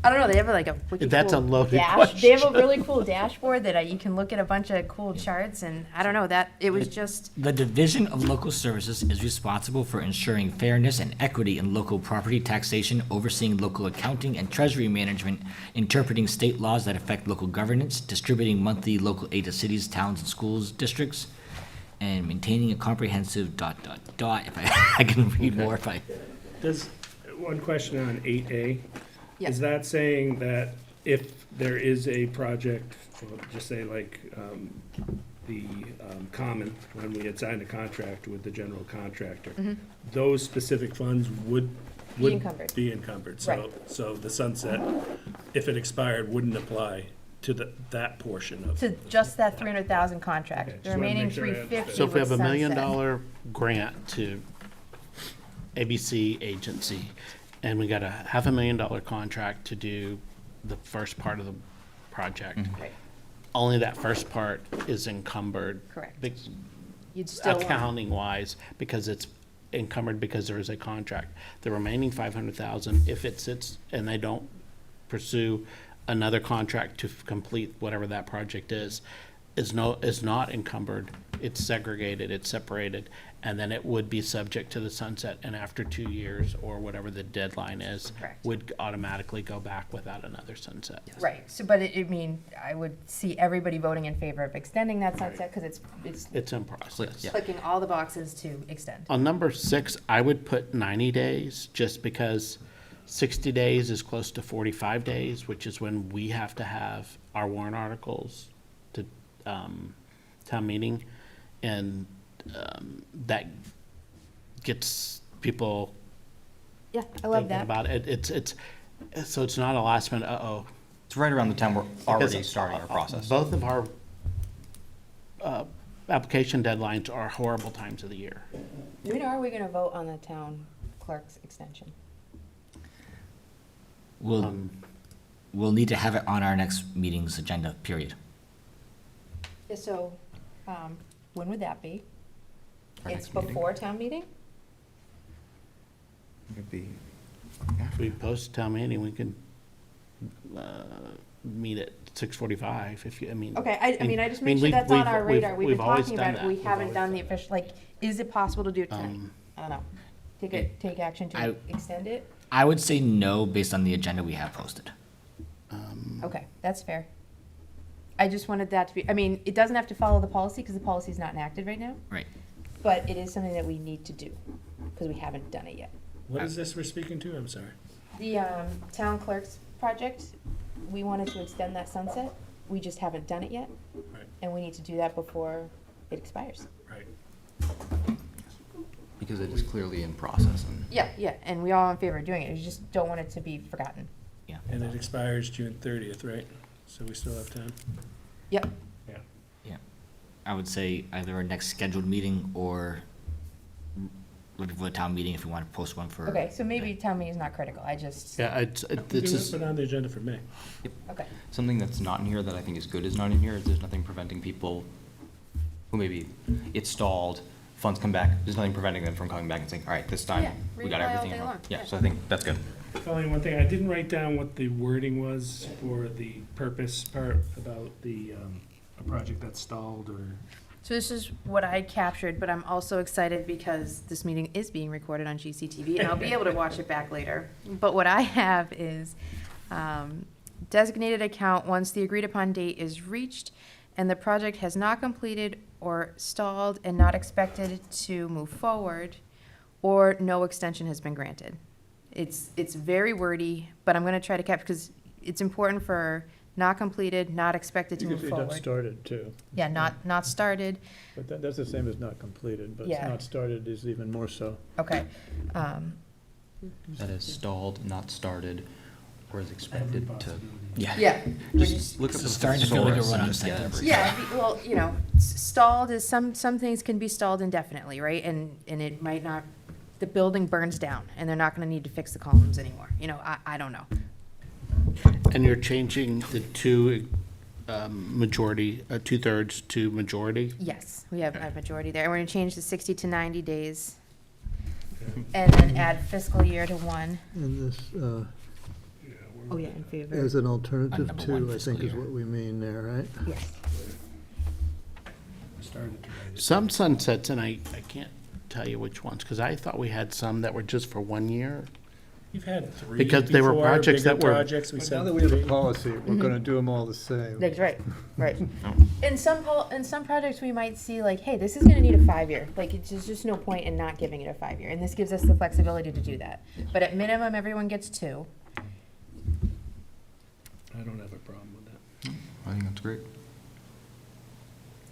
I don't know, they have like a wicked That's a cool loaded They have a question. really cool dashboard that you can look at a bunch of cool charts, and I don't know, it was just, the Division of Local Services is responsible for ensuring fairness and equity in local property taxation, overseeing local accounting and treasury management, interpreting state laws that affect local governance, distributing monthly local aid to cities, towns, and schools districts, and maintaining a comprehensive ... If I can read more if I... Does, one question on 8A. Yeah. Is that saying that if there is a project, well, just say like, the Common, when we had signed a contract with the general contractor, those specific funds would Be encumbered. be encumbered. Right. So the sunset, if it expired, wouldn't apply to that portion of. To just that 300,000 contract. Okay, The just wanna remaining make sure I 350 So if we would have $1 million sunset. grant to ABC agency, and we got a $500,000 contract to do the first part of the project, Right, only that first part is encumbered. correct. bec- You'd still want, Accounting wise, because it's encumbered because there is a contract. The remaining 500,000, if it sits and they don't pursue another contract to complete whatever that project is not encumbered. It's segregated, it's separated, and then it would be subject to the sunset, and after 2 years, or whatever the deadline is, Correct. would automatically go back without another sunset. right, so, but I mean, I would see everybody voting in favor of extending that sunset, because it's It's in process. Yeah. clicking all the boxes to extend. On number 6, I would put 90 days, just because 60 days is close to 45 days, which is when we have to have our warrant articles to town meeting, and that gets people Yeah, I love thinking that. about it. So it's not a last minute, uh-oh. It's right around the time we're already Because, starting our process. Both of our application deadlines are horrible times of the year. When are we gonna vote on the town clerk's extension? We'll, we'll need to have it on our next meeting's agenda, period. Yeah, so, when would that be? Our It's next meeting? before town meeting? It'd be If we post town meeting, we can meet at 6:45, if you, I mean. Okay, I mean, I just I mean, make sure we've- that's on we've- our we've- radar. We've been we've always talking done about it, we that. haven't done the official, like, is it possible to do it tonight? Um, I don't know. Take action to I- extend it? I would say no based on the agenda we have posted. Okay, that's fair. I just wanted that to be, I mean, it doesn't have to follow the policy, because the policy's not enacted right now, Right. but it is something that we need to do, because we haven't done it yet. What is this we're speaking to? I'm sorry. The, town clerk's project, we wanted to extend that sunset, we just haven't done it yet, Right, and we need to do that before it expires. right. because it is clearly in process and. Yeah, yeah, and we all in favor of doing it, we just don't want it to be forgotten. Yeah. And it expires June 30th, right? So we still have time? Yep, Yeah. Yeah. I would say either our next scheduled meeting or looking for a town meeting if we want to post one for. okay, so maybe town meeting's not critical, I just, Yeah, it's Let's just, put it on the agenda for May. okay, Something that's not in here that I think is good is not in here, is there's nothing preventing people who maybe it's stalled, funds come back, there's nothing preventing them from coming back and saying, all right, this time, Yeah, we got reapply all everything. day in long, order." Yeah, yeah. so I think that's good. Only one thing, I didn't write down what the wording was for the purpose part about the, a project that's stalled or. so this is what I captured, but I'm also excited because this meeting is being recorded on GCTV, and I'll be able to watch it back later. But what I have is, designated account once the agreed upon date is reached and the project has not completed or stalled and not expected to move forward, or no extension has been granted. It's very wordy, but I'm gonna try to capture, because it's important for not completed, not expected to You could move say not forward. started too, Yeah, not started, but that's the same as not completed, but Yeah. not started is even more so. okay. That is stalled, not started, or is expected to. Yeah. Yeah. Just look up It's the starting to feel like a thesaurus and run-on just get sentence. everything. Yeah, well, you know, stalled is, some things can be stalled indefinitely, right? And it might not, the building burns down and they're not gonna need to fix the columns anymore, you know, I don't know. and you're changing the two majority, 2/3 to majority. Yes, we have a majority there, and we're gonna change the 60 to 90 days. And then add fiscal year to 1. And this, Oh, yeah, in favor. as an On alternative number to, one I fiscal think is year. what we mean there, right? Yes. Started to write it. Some sunsets, and I can't tell you which ones, because I thought we had some that were just for 1 year. You've had three Because they were before, projects bigger that were- projects, we But said now that we have a three. policy, we're gonna do them all the same. That's right, right. In some projects, we might see like, hey, this is gonna need a 5-year, like, it's just no point in not giving it a 5-year, and this gives us the flexibility to do that. But at minimum, everyone gets 2. I don't have a problem with that. I think that's great.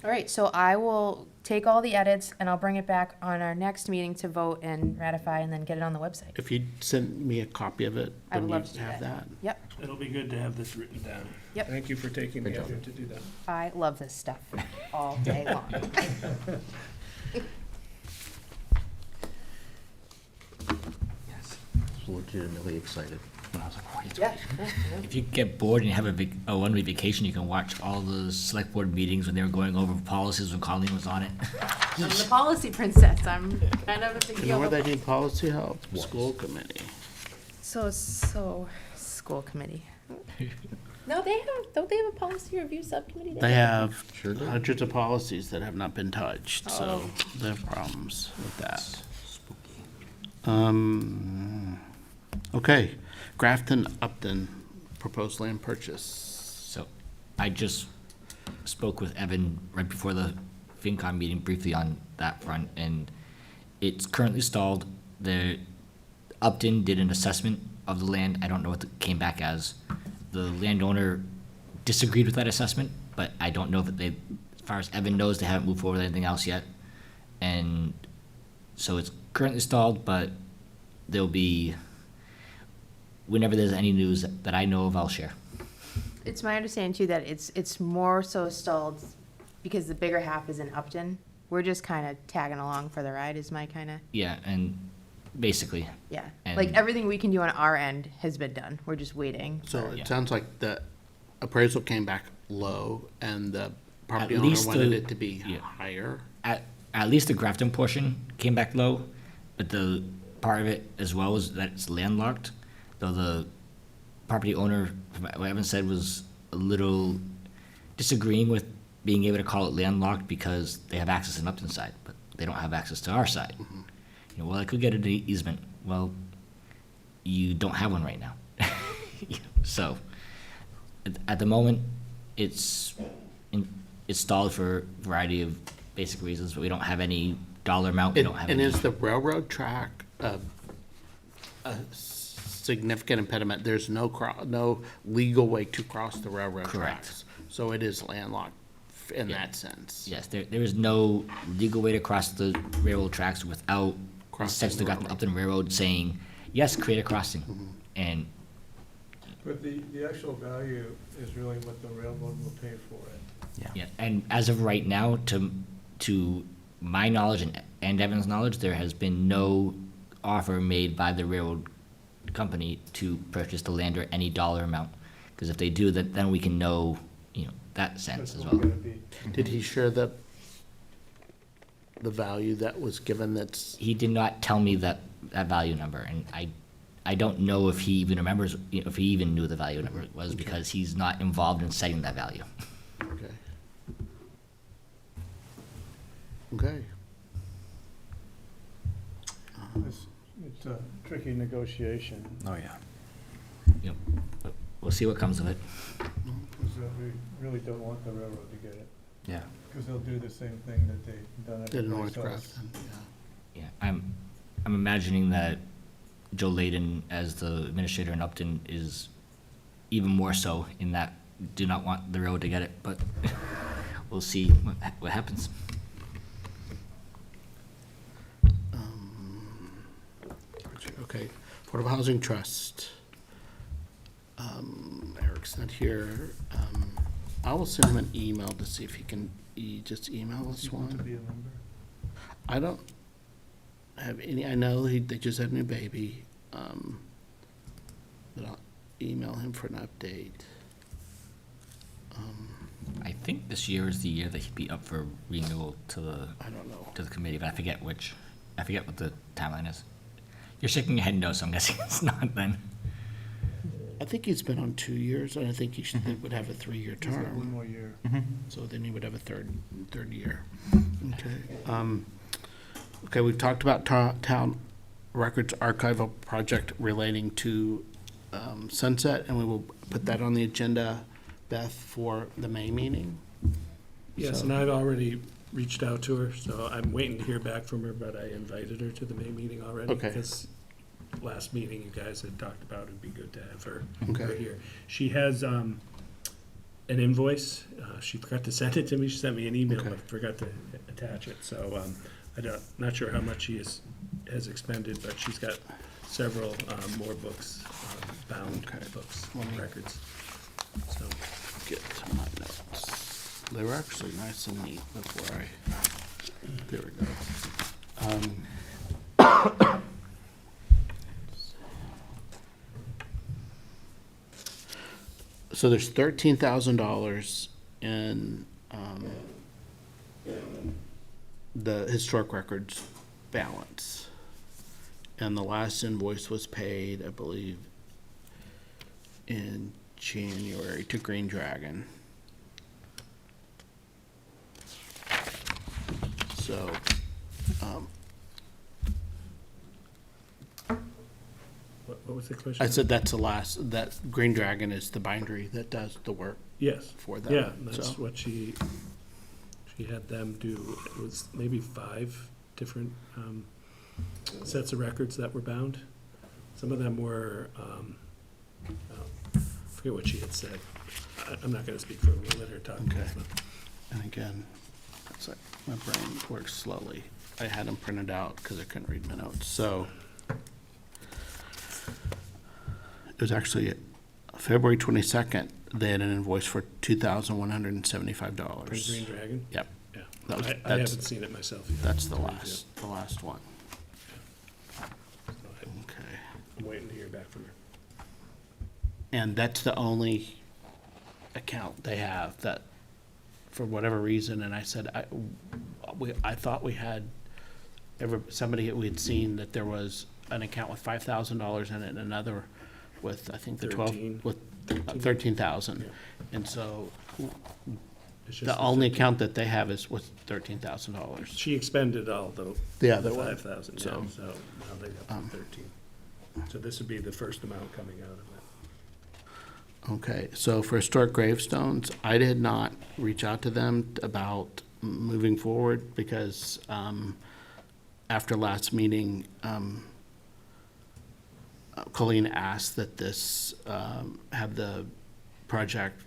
All right, so I will take all the edits and I'll bring it back on our next meeting to vote and ratify and then get it on the website. If you'd send me a copy of it, I would then love you to do have that. that. Yep, It'll be good to have this written down. Yep. Thank you for taking the effort to do that. I love this stuff all day long. Yes, I was legitimately excited when I was like, oh, it's Yeah. If you get bored and you have a one-week vacation, you can watch all the select board meetings when they were going over policies when Colleen was on it. I'm the policy princess. I'm kind of a big You know where deal. they need policy help? School committee. So, school committee. No, don't they have a policy review subcommittee? They have Sure do. hundreds of policies that have not been touched, so Oh. they have problems with that. spooky. Okay, Grafton Upton, proposed land purchase. So I just spoke with Evan right before the FinCom meeting briefly on that front, and it's currently stalled. The Upton did an assessment of the land. I don't know what it came back as. The landowner disagreed with that assessment, but I don't know if they, as far as Evan knows, they haven't moved forward with anything else yet. And so it's currently stalled, but there'll be, whenever there's any news that I know of, I'll share. It's my understanding too that it's more so stalled because the bigger half is in Upton. We're just kind of tagging along for the ride is my kind of, Yeah, and basically, yeah. And- Like everything we can do on our end has been done. We're just waiting. So Yeah. it sounds like the appraisal came back low and the property At owner least wanted the- it to be yeah. higher. at least the Grafton portion came back low, but the part of it as well is that it's landlocked, though the property owner, from what Evan said, was a little disagreeing with being able to call it landlocked because they have access in Upton side, but they don't have access to our side. You know, well, I could get an easement. Well, you don't have one right now. So, at the moment, it's stalled for a variety of basic reasons, but we don't have any dollar amount, we don't have And any. is the railroad track a significant impediment? There's no legal way to cross the railroad Correct. tracks. So it is landlocked in Yeah. that sense. Yes, there is no legal way to cross the railroad tracks without Crossing essentially the got the Upton Railroad saying, yes, create a crossing. And, But the actual value is really what the railroad will pay for it. yeah, and as of right now, to my knowledge and Evan's knowledge, there has been no offer made by the railroad company to purchase the land or any dollar amount. Because if they do, then we can know, you know, that sense That's as what we're well. gonna be. Did he share the value that was given that's, He did not tell me that value number, and I don't know if he even remembers, you know, if he even knew the value number was, because he's not involved in setting that value. okay. Okay. It's a tricky negotiation, Oh, yeah. You know, but we'll see what comes of it. because we really don't want the railroad to get it, Yeah. because they'll do the same thing that they've done The every North place else. Grafton, yeah. Yeah, I'm imagining that Joe Layden, as the administrator in Upton, is even more so in that do not want the railroad to get it, but we'll see what happens. Okay, Affordable Housing Trust. Eric's not here. I will send him an email to see if he can, just email us Does he want to one. be a member? I don't have any, I know they just had a new baby. But I'll email him for an update. I think this year is the year that he'd be up for renewal to the I don't know. committee, but I forget what the timeline is. You're shaking your head no, so I'm guessing it's not then. I think he's been on 2 years, and I think he should, would have a 3-year He's got one term. more year. So then he would have a third year. Okay. Okay, we've talked about town records archival project relating to Sunset, and we will put that on the agenda, Beth, for the May meeting. Yes, So- and I've already reached out to her, so I'm waiting to hear back from her, but I invited her to the May meeting already. Okay. Because last meeting, you guys had talked about it'd be good to have her Okay. here. She has, an invoice, she forgot to send it to me, she sent me an email, Okay. but forgot to attach it, so, not sure how much she has expended, but she's got several, more books, bound Okay. books, Let me- records, so. Get to my notes. They were actually nice and neat before there we go. So there's $13,000 in, the historic records balance. And the last invoice was paid, I believe, in January to Green Dragon. So, What was the question? I said that's the last, that Green Dragon is the bindery that does the work Yes. for them. Yeah, that's So, what she had them do. It was maybe 5 different sets of records that were bound. Some of them were, I forget what she had said. I'm not gonna speak for her, we'll let her talk. Okay. And again, it's like, my brain works slowly. I had them printed out because I couldn't read my notes, so. It was actually February 22nd, they had an invoice for $2,175. For Green Dragon? Yep, Yeah. That was- I that's- haven't seen it myself yet. that's the last one. So Okay. I'm waiting to hear back from her. And that's the only account they have that, for whatever reason, and I said, I thought we had, somebody, we had seen that there was an account with $5,000 in it and another with, I think, the 12, 13. with 13,000. Yeah. And so It's just the only account that they have is with $13,000. She expended all the Yeah, the the one. 5,000, yeah, So, so now they got 13. So this would be the first amount coming out of it. Okay, so for historic gravestones, I did not reach out to them about moving forward because after last meeting, Colleen asked that this, have the project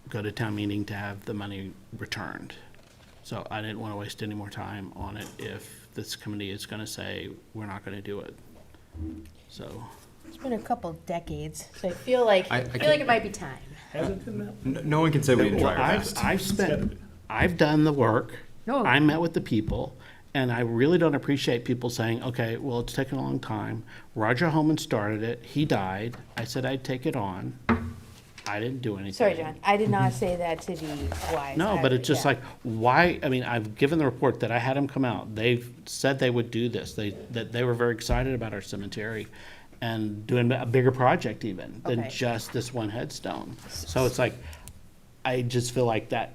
go to town meeting to have the money returned. So I didn't want to waste any more time on it if this committee is going to say, we're not going to do it. So. It's been a couple decades, so I feel like, I it might be time. Hasn't been that? No one can say we didn't try Well, our best. I've done the work. No. I met with the people, and I really don't appreciate people saying, okay, well, it's taken a long time. Roger Holman started it. He died. I said I'd take it on. I didn't do anything. Sorry, John, I did not say that to be wise. No, but it's just Yeah. like, why, I mean, I've given the report that I had them come out. They've said they would do this. That they were very excited about our cemetery and doing a bigger project even than Okay. just this one headstone. So it's like, I just feel like that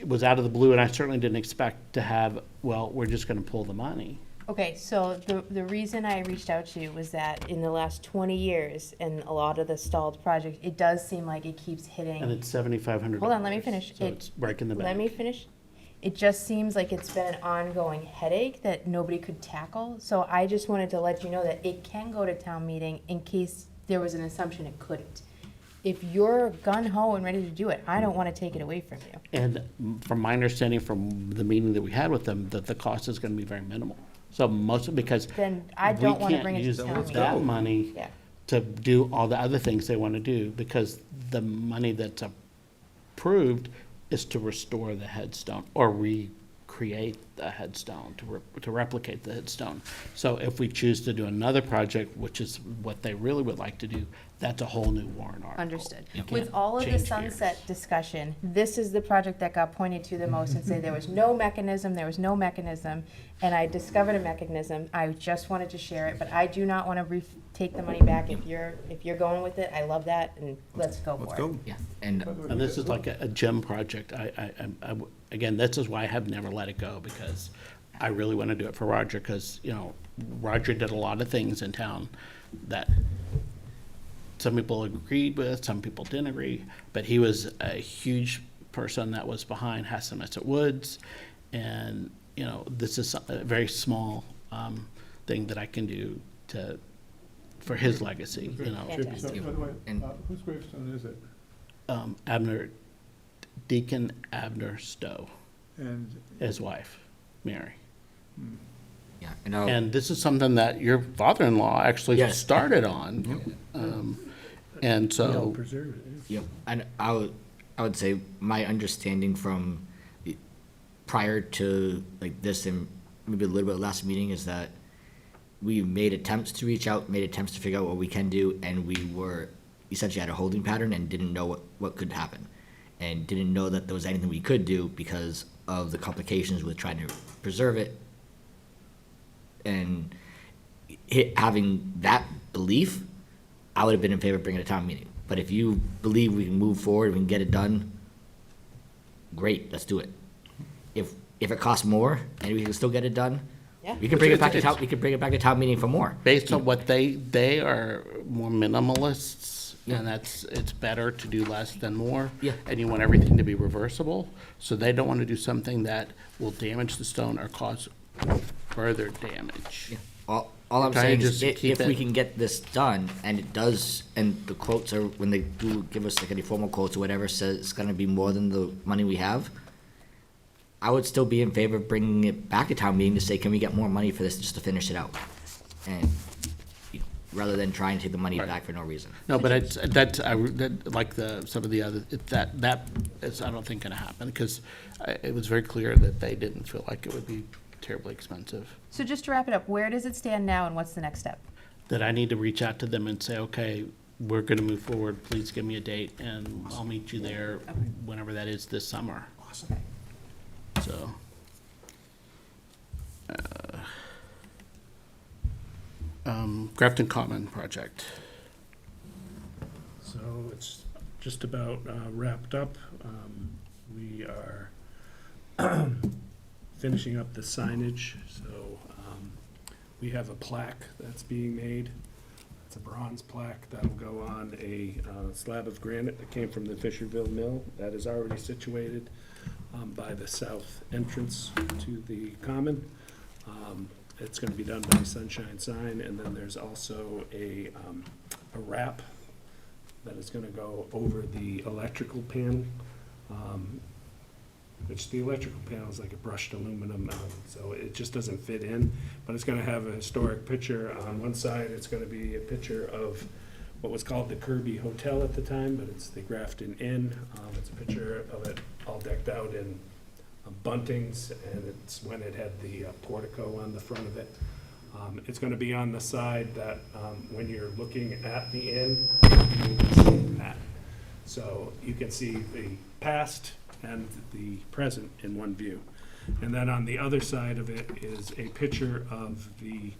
was out of the blue, and I certainly didn't expect to have, well, we're just gonna pull the money. Okay, so the reason I reached out to you was that in the last 20 years, and a lot of the stalled projects, it does seem like it keeps hitting. And it's $7,500. Hold on, let me finish. So it's breaking the bank. Let me finish. It just seems like it's been an ongoing headache that nobody could tackle. So I just wanted to let you know that it can go to town meeting in case there was an assumption it couldn't. If you're gung-ho and ready to do it, I don't want to take it away from you. And from my understanding from the meeting that we had with them, that the cost is gonna be very minimal. So most, because Then I don't want to bring it we to can't town use meeting. that money Yeah. to do all the other things they want to do, because the money that's approved is to restore the headstone or recreate the headstone, to replicate the headstone. So if we choose to do another project, which is what they really would like to do, that's a whole new warrant article. Understood. You With can't all of the change sunset gears. discussion, this is the project that got pointed to the most and say there was no mechanism, and I discovered a mechanism. I just wanted to share it, but I do not want to take the money back. If you're going with it, I love that, and let's go for it. Yeah, and And this is like a gem project. Again, this is why I have never let it go, because I really want to do it for Roger, because, you know, Roger did a lot of things in town that some people agreed with, some people didn't agree, but he was a huge person that was behind Hassametset Woods, and, you know, this is a very small, thing that I can do for his legacy, you know. Fantastic. By the way, And- whose gravestone is it? Deacon Abner Stowe, And his wife, Mary. Yeah, And this is something that your father-in-law actually Yes. started on. And They'll so, preserve it, yeah. yep, and I would say my understanding from prior to like this and maybe a little bit last meeting is that we made attempts to reach out, made attempts to figure out what we can do, and we were essentially at a holding pattern and didn't know what could happen. And didn't know that there was anything we could do because of the complications with trying to preserve it. And having that belief, I would have been in favor of bringing it to town meeting. But if you believe we can move forward, we can get it done, great, let's do it. If it costs more and we can still get it done, Yeah. we can bring it back to town, we can bring it back to town meeting for more. based on what they are more minimalists, and it's better to do less than more. Yeah. And you want everything to be reversible, so they don't want to do something that will damage the stone or cause further damage. Yeah. All I'm Trying saying to is just keep if we it- can get this done and it does, and the quotes are, when they do give us like any formal quotes or whatever, says it's gonna be more than the money we have, I would still be in favor of bringing it back to town meeting to say, can we get more money for this just to finish it out? And, you know, rather than trying to take the money Right. back for no reason. No, but like some of the other, that is, I don't think gonna happen, because it was very clear that they didn't feel like it would be terribly expensive. So just to wrap it up, where does it stand now and what's the next step? That I need to reach out to them and say, okay, we're gonna move forward, please give me a date, and I'll meet you there whenever that is this summer. Okay. So. Grafton Common project. So it's just about wrapped up. We are finishing up the signage, so we have a plaque that's being made. It's a bronze plaque that'll go on a slab of granite that came from the Fisherville Mill. That is already situated by the south entrance to the common. It's gonna be done by Sunshine Sign, and then there's also a wrap that is gonna go over the electrical panel, which the electrical panel is like a brushed aluminum, so it just doesn't fit in, but it's gonna have a historic picture. On one side, it's gonna be a picture of what was called the Kirby Hotel at the time, but it's the Grafton Inn. It's a picture of it all decked out in buntings, and it's when it had the portico on the front of it. It's gonna be on the side that, when you're looking at the inn, you can see that. So you can see the past and the present in one view. And then on the other side of it is a picture of the,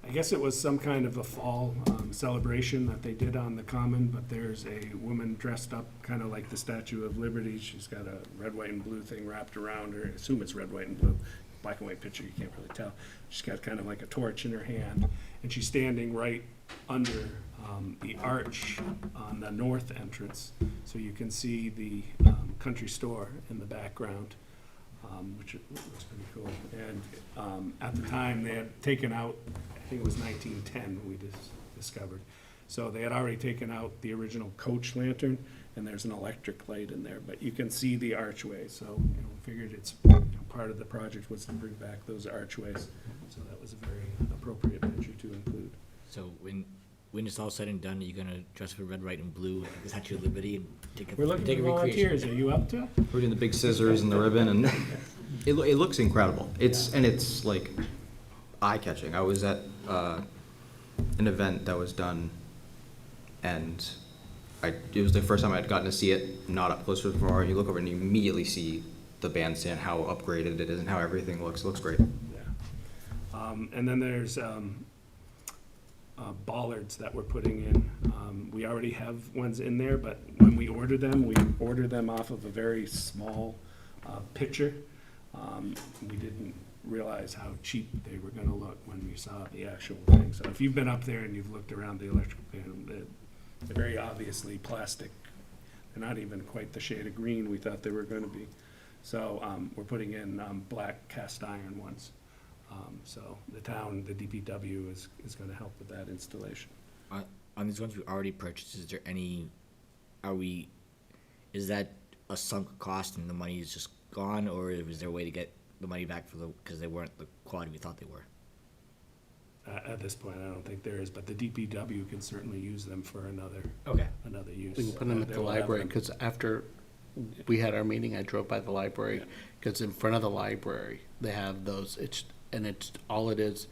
I guess it was some kind of a fall celebration that they did on the common, but there's a woman dressed up kind of like the Statue of Liberty. She's got a red, white, and blue thing wrapped around her. I assume it's red, white, and blue. Black and white picture, you can't really tell. She's got kind of like a torch in her hand, and she's standing right under the arch on the north entrance. So you can see the country store in the background, which looks pretty cool. And at the time, they had taken out, I think it was 1910 we discovered. So they had already taken out the original coach lantern, and there's an electric light in there, but you can see the archway. So, figured it's, part of the project was to bring back those archways. So that was a very appropriate picture to include. So when it's all said and done, are you gonna dress for red, white, and blue, the Statue of Liberty, and take a We're looking take a for recreation? volunteers. Are you up to it? We're doing the big scissors and the ribbon, and it looks incredible. It's like eye-catching. I was at an event that was done, and it was the first time I'd gotten to see it not up close before. You look over and you immediately see the bandstand, how upgraded it is, and how everything looks. It looks great. Yeah. And then there's bollards that we're putting in. We already have ones in there, but when we order them off of a very small picture. We didn't realize how cheap they were gonna look when we saw the actual thing. So if you've been up there and you've looked around the electrical panel, they're very obviously plastic. They're not even quite the shade of green we thought they were gonna be. So we're putting in black cast iron ones. So the town, the DPW is gonna help with that installation. On these ones we already purchased, is there any, is that a sunk cost and the money is just gone, or is there a way to get the money back because they weren't the quality we thought they were? At this point, I don't think there is, but the DPW can certainly use them for another Okay. use. We can put them at They the will have library, them. because after we had our meeting, I drove by the library, Yeah. because in front of the library, they have those, all it is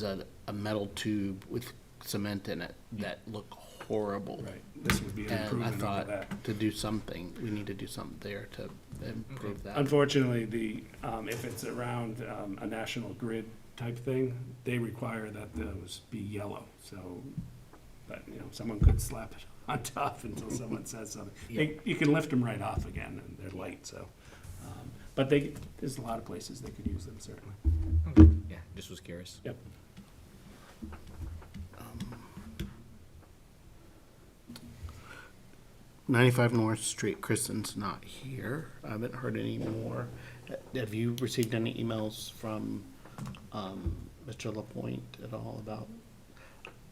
a metal tube with cement in it that look horrible. Right, this would be an And I improvement over thought that. to do something, we need to do something there to improve that. Unfortunately, if it's around a national grid type thing, they require that those be yellow, so, but, someone could slap it on top until someone says something. You can lift them right off again, and they're light, so, but there's a lot of places they could use them, certainly. Okay. Yeah, just was curious. Yep. 95 North Street, Kristen's not here. I haven't heard any more. Have you received any emails from Mr. Lapointe at all about?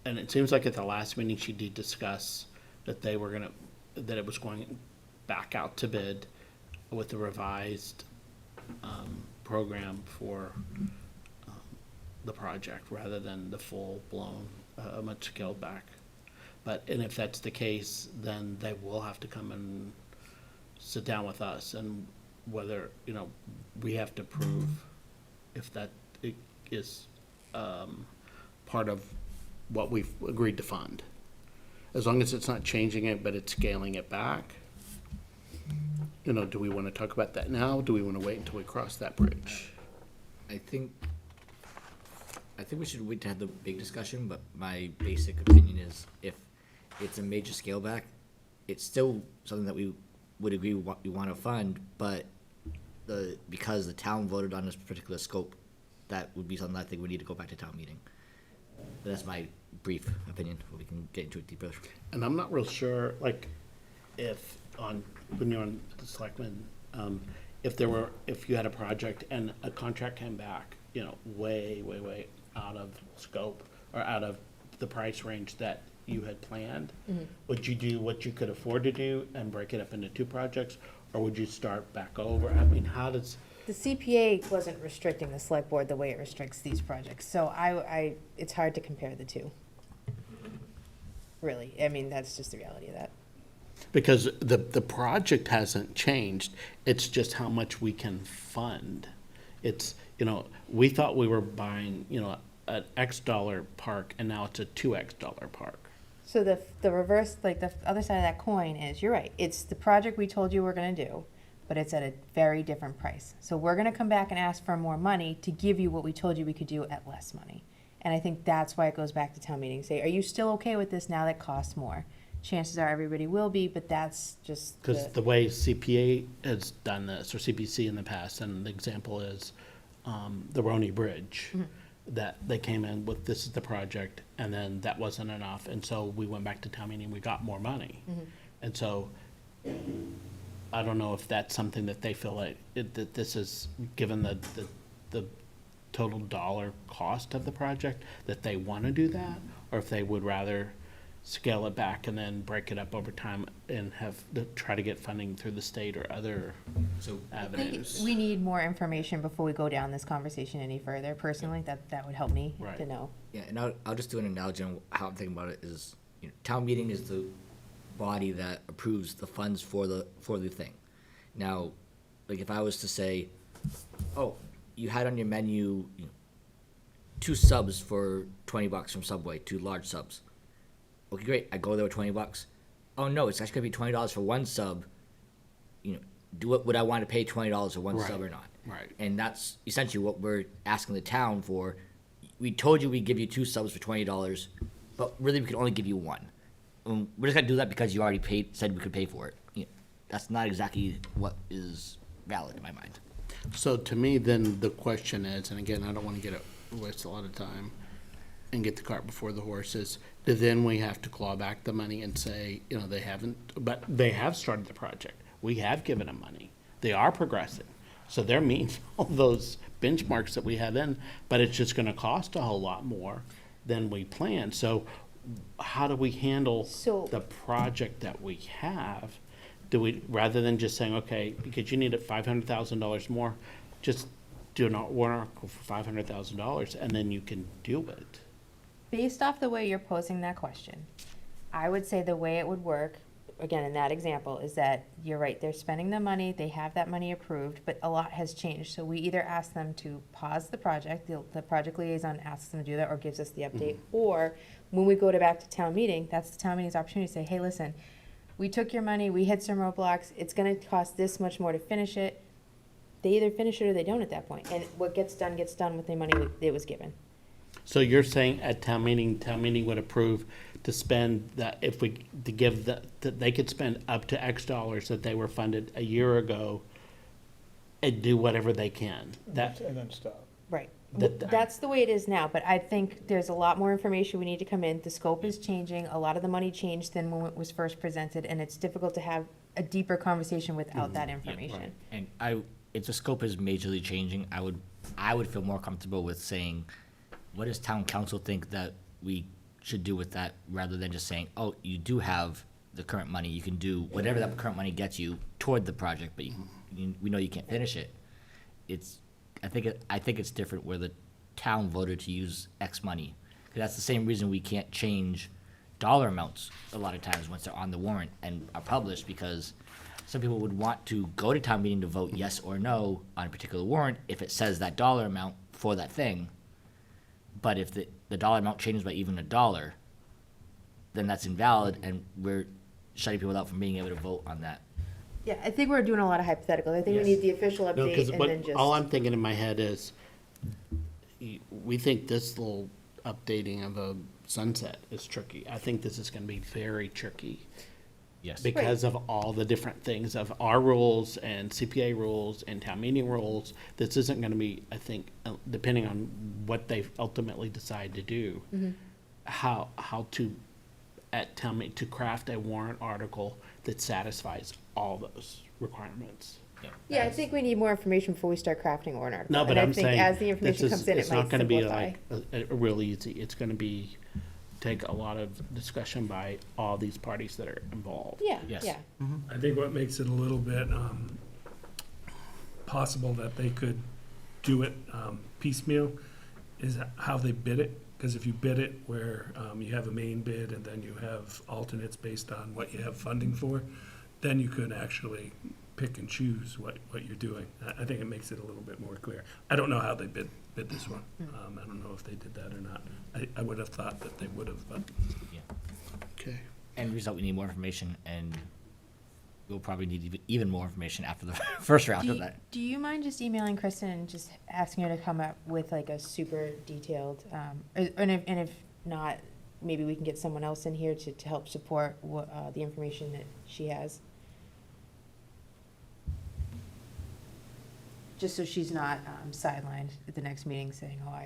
And it seems like at the last meeting, she did discuss that that it was going back out to bid with the revised program for the project, rather than the full-blown, much scaled back. And if that's the case, then they will have to come and sit down with us, and whether, we have to prove if that is part of what we've agreed to fund. As long as it's not changing it, but it's scaling it back. Do we want to talk about that now? Do we want to wait until we cross that bridge? I think we should wait to have the big discussion, but my basic opinion is if it's a major scale back, it's still something that we would agree we want to fund, but because the town voted on this particular scope, that would be something I think we need to go back to town meeting. But that's my brief opinion, but we can get into it deeper. And I'm not real sure, when you're on the selectmen, if you had a project and a contract came back, way, way, way out of scope or out of the price range that you had planned, would you do what you could afford to do and break it up into two projects, or would you start back over? I mean, how does, The CPA wasn't restricting the select board the way it restricts these projects, so it's hard to compare the two. Really, that's just the reality of that. because the project hasn't changed, it's just how much we can fund. It's, we thought we were buying, an X dollar park, and now it's a 2X dollar park. So the reverse, the other side of that coin is, you're right, it's the project we told you we're gonna do, but it's at a very different price. So we're gonna come back and ask for more money to give you what we told you we could do at less money. And I think that's why it goes back to town meeting, say, are you still okay with this now that costs more? Chances are everybody will be, but that's just Because the way CPA has done this, or CPC in the past, and the example is the Roni Bridge, that they came in with, this is the project, and then that wasn't enough, and so we went back to town meeting, we got more money. And so, I don't know if that's something that they feel like, that this is, given the total dollar cost of the project, that they want to do that, or if they would rather scale it back and then break it up over time and try to get funding through the state or other So I think avenues. we need more information before we go down this conversation any further. Personally, that would help me Right. to know. yeah, and I'll just do an analogy on how I'm thinking about it is, town meeting is the body that approves the funds for the thing. Now, if I was to say, oh, you had on your menu, 2 subs for $20 from Subway, 2 large subs. Okay, great. I go there with $20. Oh no, it's actually gonna be $20 for 1 sub. Would I want to pay $20 for 1 sub or Right, not? right. And that's essentially what we're asking the town for. We told you we'd give you 2 subs for $20, but really we could only give you 1. We're just gonna do that because you already said we could pay for it. That's not exactly what is valid in my mind. So to me, then the question is, and again, I don't want to waste a lot of time and get the cart before the horse, is then we have to claw back the money and say, they haven't, but they have started the project. We have given them money. They are progressing. So they're meeting all those benchmarks that we have in, but it's just gonna cost a whole lot more than we planned. So how do we handle So- the project that we have? Do we, rather than just saying, okay, because you need it $500,000 more, just do an warrant article for $500,000 and then you can do it? Based off the way you're posing that question, I would say the way it would work, again, in that example, is that you're right, they're spending the money, they have that money approved, but a lot has changed. So we either ask them to pause the project, the project liaison asks them to do that or gives us the update, or when we go back to town meeting, that's the town meeting's opportunity to say, hey, listen, we took your money, we hit some roadblocks, it's gonna cost this much more to finish it. They either finish it or they don't at that point, and what gets done with the money it was given. So you're saying at town meeting would approve to spend that, if we, to give that they could spend up to X dollars that they were funded a year ago and do whatever they can? That, And then stop. Right. That- That's the way it is now, but I think there's a lot more information we need to come in. The scope is changing. A lot of the money changed than when it was first presented, and it's difficult to have a deeper conversation without that information. And if the scope is majorly changing, I would feel more comfortable with saying, what does town council think that we should do with that, rather than just saying, oh, you do have the current money, you can do whatever that current money gets you toward the project, but we know you can't finish it. I think it's different where the town voted to use X money. 'Cause that's the same reason we can't change dollar amounts a lot of times once they're on the warrant and are published, because some people would want to go to town meeting to vote yes or no on a particular warrant if it says that dollar amount for that thing. But if the dollar amount changes by even $1, then that's invalid, and we're shutting people out from being able to vote on that. Yeah, I think we're doing a lot of hypotheticals. I think we Yes. need the official no, update because and then just. all I'm thinking in my head is, we think this little updating of a sunset is tricky. I think this is gonna be very tricky. Yes. Because of all the different things of our rules and CPA rules and town meeting rules. This isn't gonna be, I think, depending on what they ultimately decide to do, how to, at town meeting, to craft a warrant article that satisfies all those requirements. Yeah, I think we need more information before we start crafting warrant article. No, but And I'm I think saying, as the information comes in, it it's might not gonna be simplify. like a real easy. It's gonna be, take a lot of discussion by all these parties that are involved. Yeah, Yes. yeah. I think what makes it a little bit possible that they could do it piecemeal is how they bid it. Because if you bid it where you have a main bid and then you have alternates based on what you have funding for, then you could actually pick and choose what you're doing. I think it makes it a little bit more clear. I don't know how they bid this one. I don't know if they did that or not. I would have thought that they would have, but Yeah. Okay. End result, we need more information, and we'll probably need even more information after the first round of that. Do you mind just emailing Kristen and just asking her to come up with like a super detailed, and if not, maybe we can get someone else in here to help support the information that she has? Just so she's not sidelined at the next meeting saying, oh,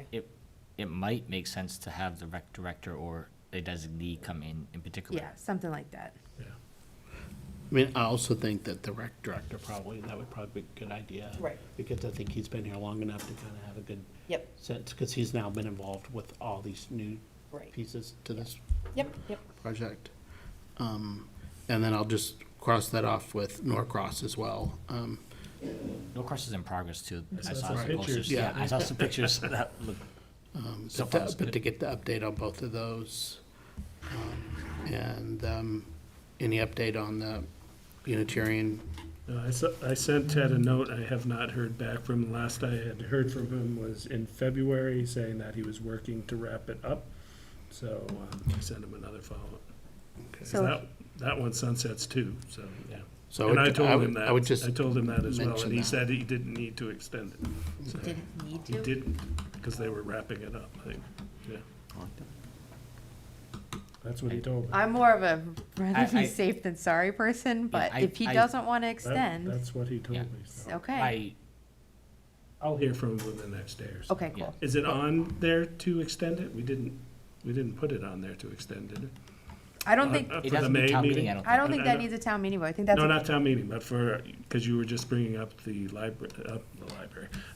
It might make sense to have the rec director or a designee come in particular. yeah, something like that. yeah. I mean, I also think that the rec director that would probably be a good idea. Right. Because I think he's been here long enough to kind of have a good Yep, sense, because he's now been involved with all these new right. pieces to this Yep, yep. project. And then I'll just cross that off with Norcross as well. Norcross is in progress too. I saw saw some some pictures. posters. Yeah. I saw some pictures that look, So far, so But good. to get the update on both of those. And any update on the Unitarian? I sent Ted a note. I have not heard back from him. Last I had heard from him was in February, saying that he was working to wrap it up. So I sent him another follow-up. 'Cause So- that one sunsets too, so, yeah. So And I would- told him would- that. I would just I told him that as well, mention and he that. said he didn't need to extend it. So Didn't need he to? didn't, because they were wrapping it up, I think, yeah. That's what he told me. I'm more of a rather I- be safe than sorry person, but I- if he I- doesn't want to That- extend, That's what he told Yeah. me, so. okay. I'll hear from him within the next day or so. Okay, Yeah. cool. Is it on there to extend it? We didn't put it on there to extend it. I don't think, For It the doesn't be May town meeting, meeting? I don't I think. don't think I that don't- needs a town meeting vote. I think that's, No, a- not town meeting, but for, because you were just bringing up the library,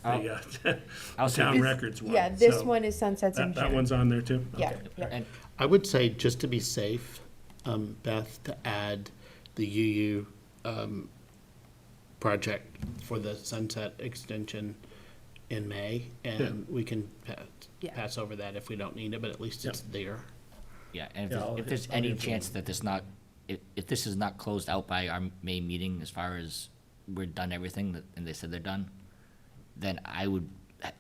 the I'll say town this- records one. yeah, this so one is sunsets in That June. one's on there too? Yeah, Okay. yeah. And I would say, just to be safe, Beth, to add the UU project for the sunset extension in May, and we can Yeah. pass over that if we don't need it, but at least it's there. Yeah, and Yeah, I'll- if there's I'll any inform chance them. that this not, if this is not closed out by our May meeting, as far as we're done everything, and they said they're done, then I would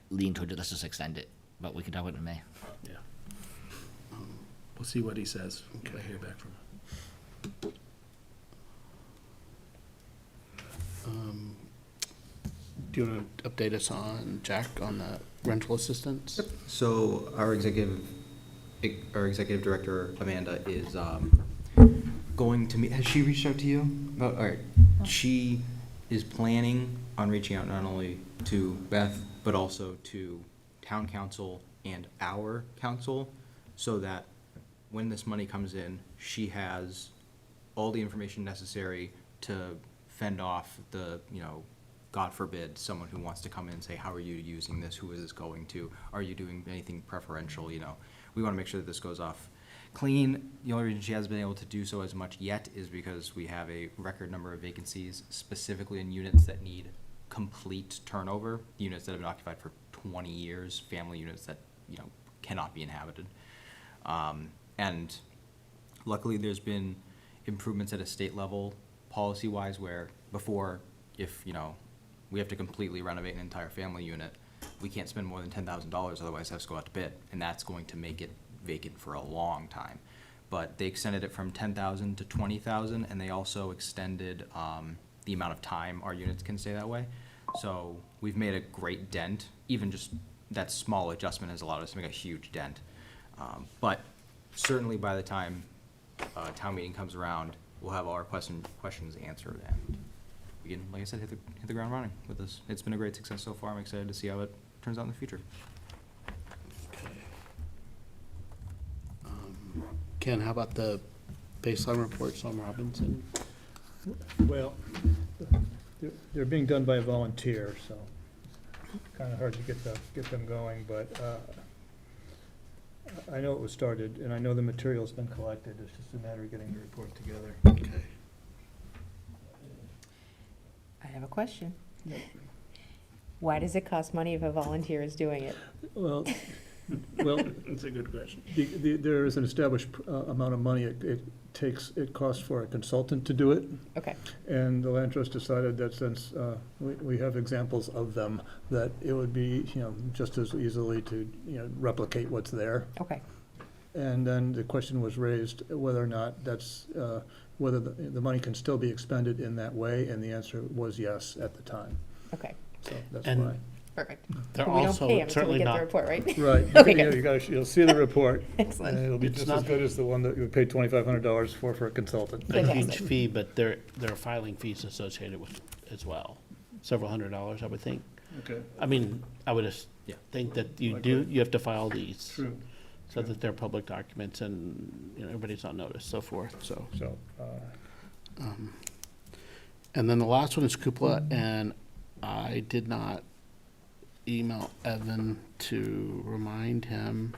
lean toward, let's just extend it, but we can talk about it in May. Yeah. We'll see what he says, when I hear back from him. Do you want to update us on, Jack, on the rental assistance? So our executive director, Amanda, is going to meet, has she reached out to you? About, all right, she is planning on reaching out not only to Beth, but also to town council and our council, so that when this money comes in, she has all the information necessary to fend off the, God forbid, someone who wants to come in and say, how are you using this? Who is this going to? Are you doing anything preferential? We want to make sure that this goes off clean. The only reason she hasn't been able to do so as much yet is because we have a record number of vacancies, specifically in units that need complete turnover, units that have been occupied for 20 years, family units that, cannot be inhabited. And luckily, there's been improvements at a state level, policy-wise, where before, if, we have to completely renovate an entire family unit, we can't spend more than $10,000, otherwise it has to go out to bid, and that's going to make it vacant for a long time. But they extended it from 10,000 to 20,000, and they also extended the amount of time our units can stay that way. So we've made a great dent. Even just that small adjustment has allowed us to make a huge dent. But certainly by the time town meeting comes around, we'll have all our questions answered, and we can, like I said, hit the ground running with this. It's been a great success so far. I'm excited to see how it turns out in the future. Ken, how about the baseline reports on Robinson? Well, they're being done by a volunteer, so kind of hard to get them going, but I know it was started, and I know the material's been collected. It's just a matter of getting the report together. Okay. I have a question. Why does it cost money if a volunteer is doing it? Well, That's a good question. there is an established amount of money it costs for a consultant to do it. Okay, And the land trust decided that since we have examples of them, that it would be, just as easily to, replicate what's there. okay, And then the question was raised whether or not that's, whether the money can still be expended in that way, and the answer was yes at the time. okay, So that's And why. perfect. They're But we don't also pay 'em until we certainly get the not, report, right? Right. Okay, good. You'll see the report. Excellent. And it'll be It's just not- as good as the one that you paid $2,500 for a consultant. a huge Fantastic. fee, but there are filing fees associated with as well. Several $100s, I would think. Okay, I mean, I would Yeah. think that you have to file these. true. So that they're public documents and, everybody's on notice, so forth, so. So, And then the last one is Cupola, and I did not email Evan to remind him,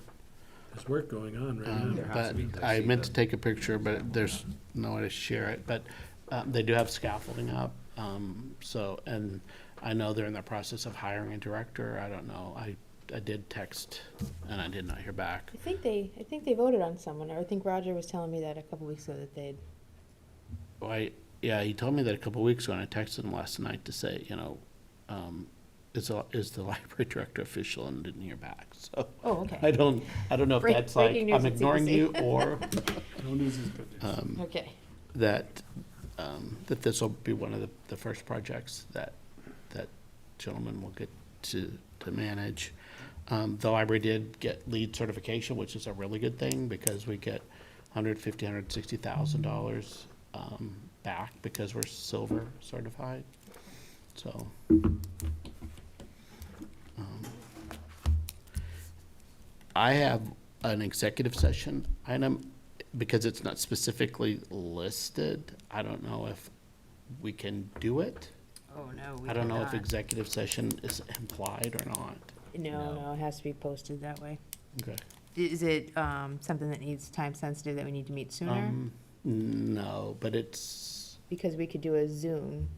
There's work going on right now. There has but to be, 'cause I see meant the- to take a picture, but there's no way to share it, but they do have scaffolding up, so, and I know they're in the process of hiring a director, I don't know, I did text, and I did not hear back. I think they voted on someone, or I think Roger was telling me that a couple weeks ago that they'd, Yeah, he told me that a couple of weeks ago, and I texted him last night to say, is the library director official, and didn't hear back, so. oh, okay. I don't know if that's like, Breaking news I'm at ignoring you, CBC. or No news is good news. Okay, that this will be one of the first projects that gentleman will get to manage. The library did get LEED certification, which is a really good thing, because we get $160,000 back because we're silver certified, so. I have an executive session item because it's not specifically listed, I don't know if we can do it. Oh, no, we I don't know if cannot. executive session is implied or not. No, it has to be posted that way. Okay. Is it something that needs time sensitive that we need to meet sooner? No, but it's, Because we could do a Zoom,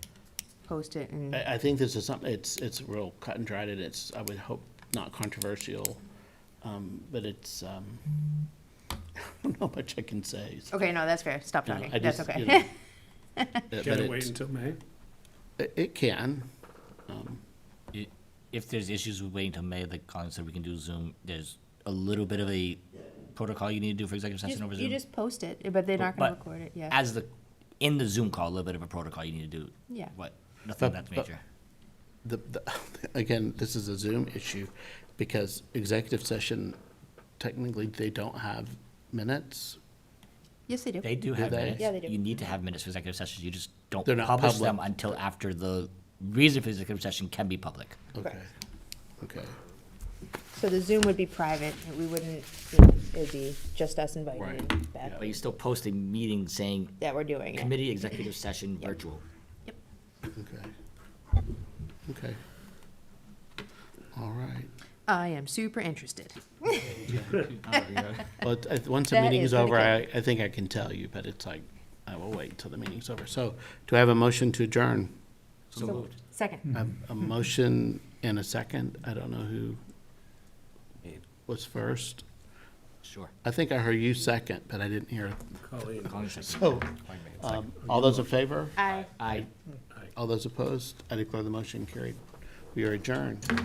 post it and, I think this is something, it's real cut and dried, and it's, I would hope, not controversial. But it's, I don't know how much I can say. okay, no, that's fair. Stop You know, talking. I That's just, okay. you know, but Can it it's- wait until May? It can. If there's issues with waiting till May, like Colin said, we can do Zoom. There's a little bit of a protocol you need to do for executive session over You Zoom. just post it, but they're not gonna But record it, yeah. As in the Zoom call, a little bit of a protocol you need to do. Yeah. What, nothing But- that but- major. Again, this is a Zoom issue, because executive session, technically, they don't have minutes. Yes, they do. They do have they? minutes. Yeah, they do. You need to have minutes for executive sessions. You just don't They're not publish public. them until after the reason for executive session can be public. Okay, Correct. okay. So the Zoom would be private, and we wouldn't, it'd be just us invited Right. and that, But you still post a meeting saying that we're doing it. committee executive session Yep. virtual. Okay. Okay. All right. I am super interested. Well, once the That meeting is is over, I pretty think I can tell you, but it's like, I will wait until the meeting's over. So, do I have a motion to adjourn? So moved. Second. I have a motion and a second. I don't know who was first. Sure. I think I heard you second, but I didn't hear. Colleen. Colin second. So, all those in favor? Aye. Aye. All those opposed? I declare the motion carried. We are adjourned.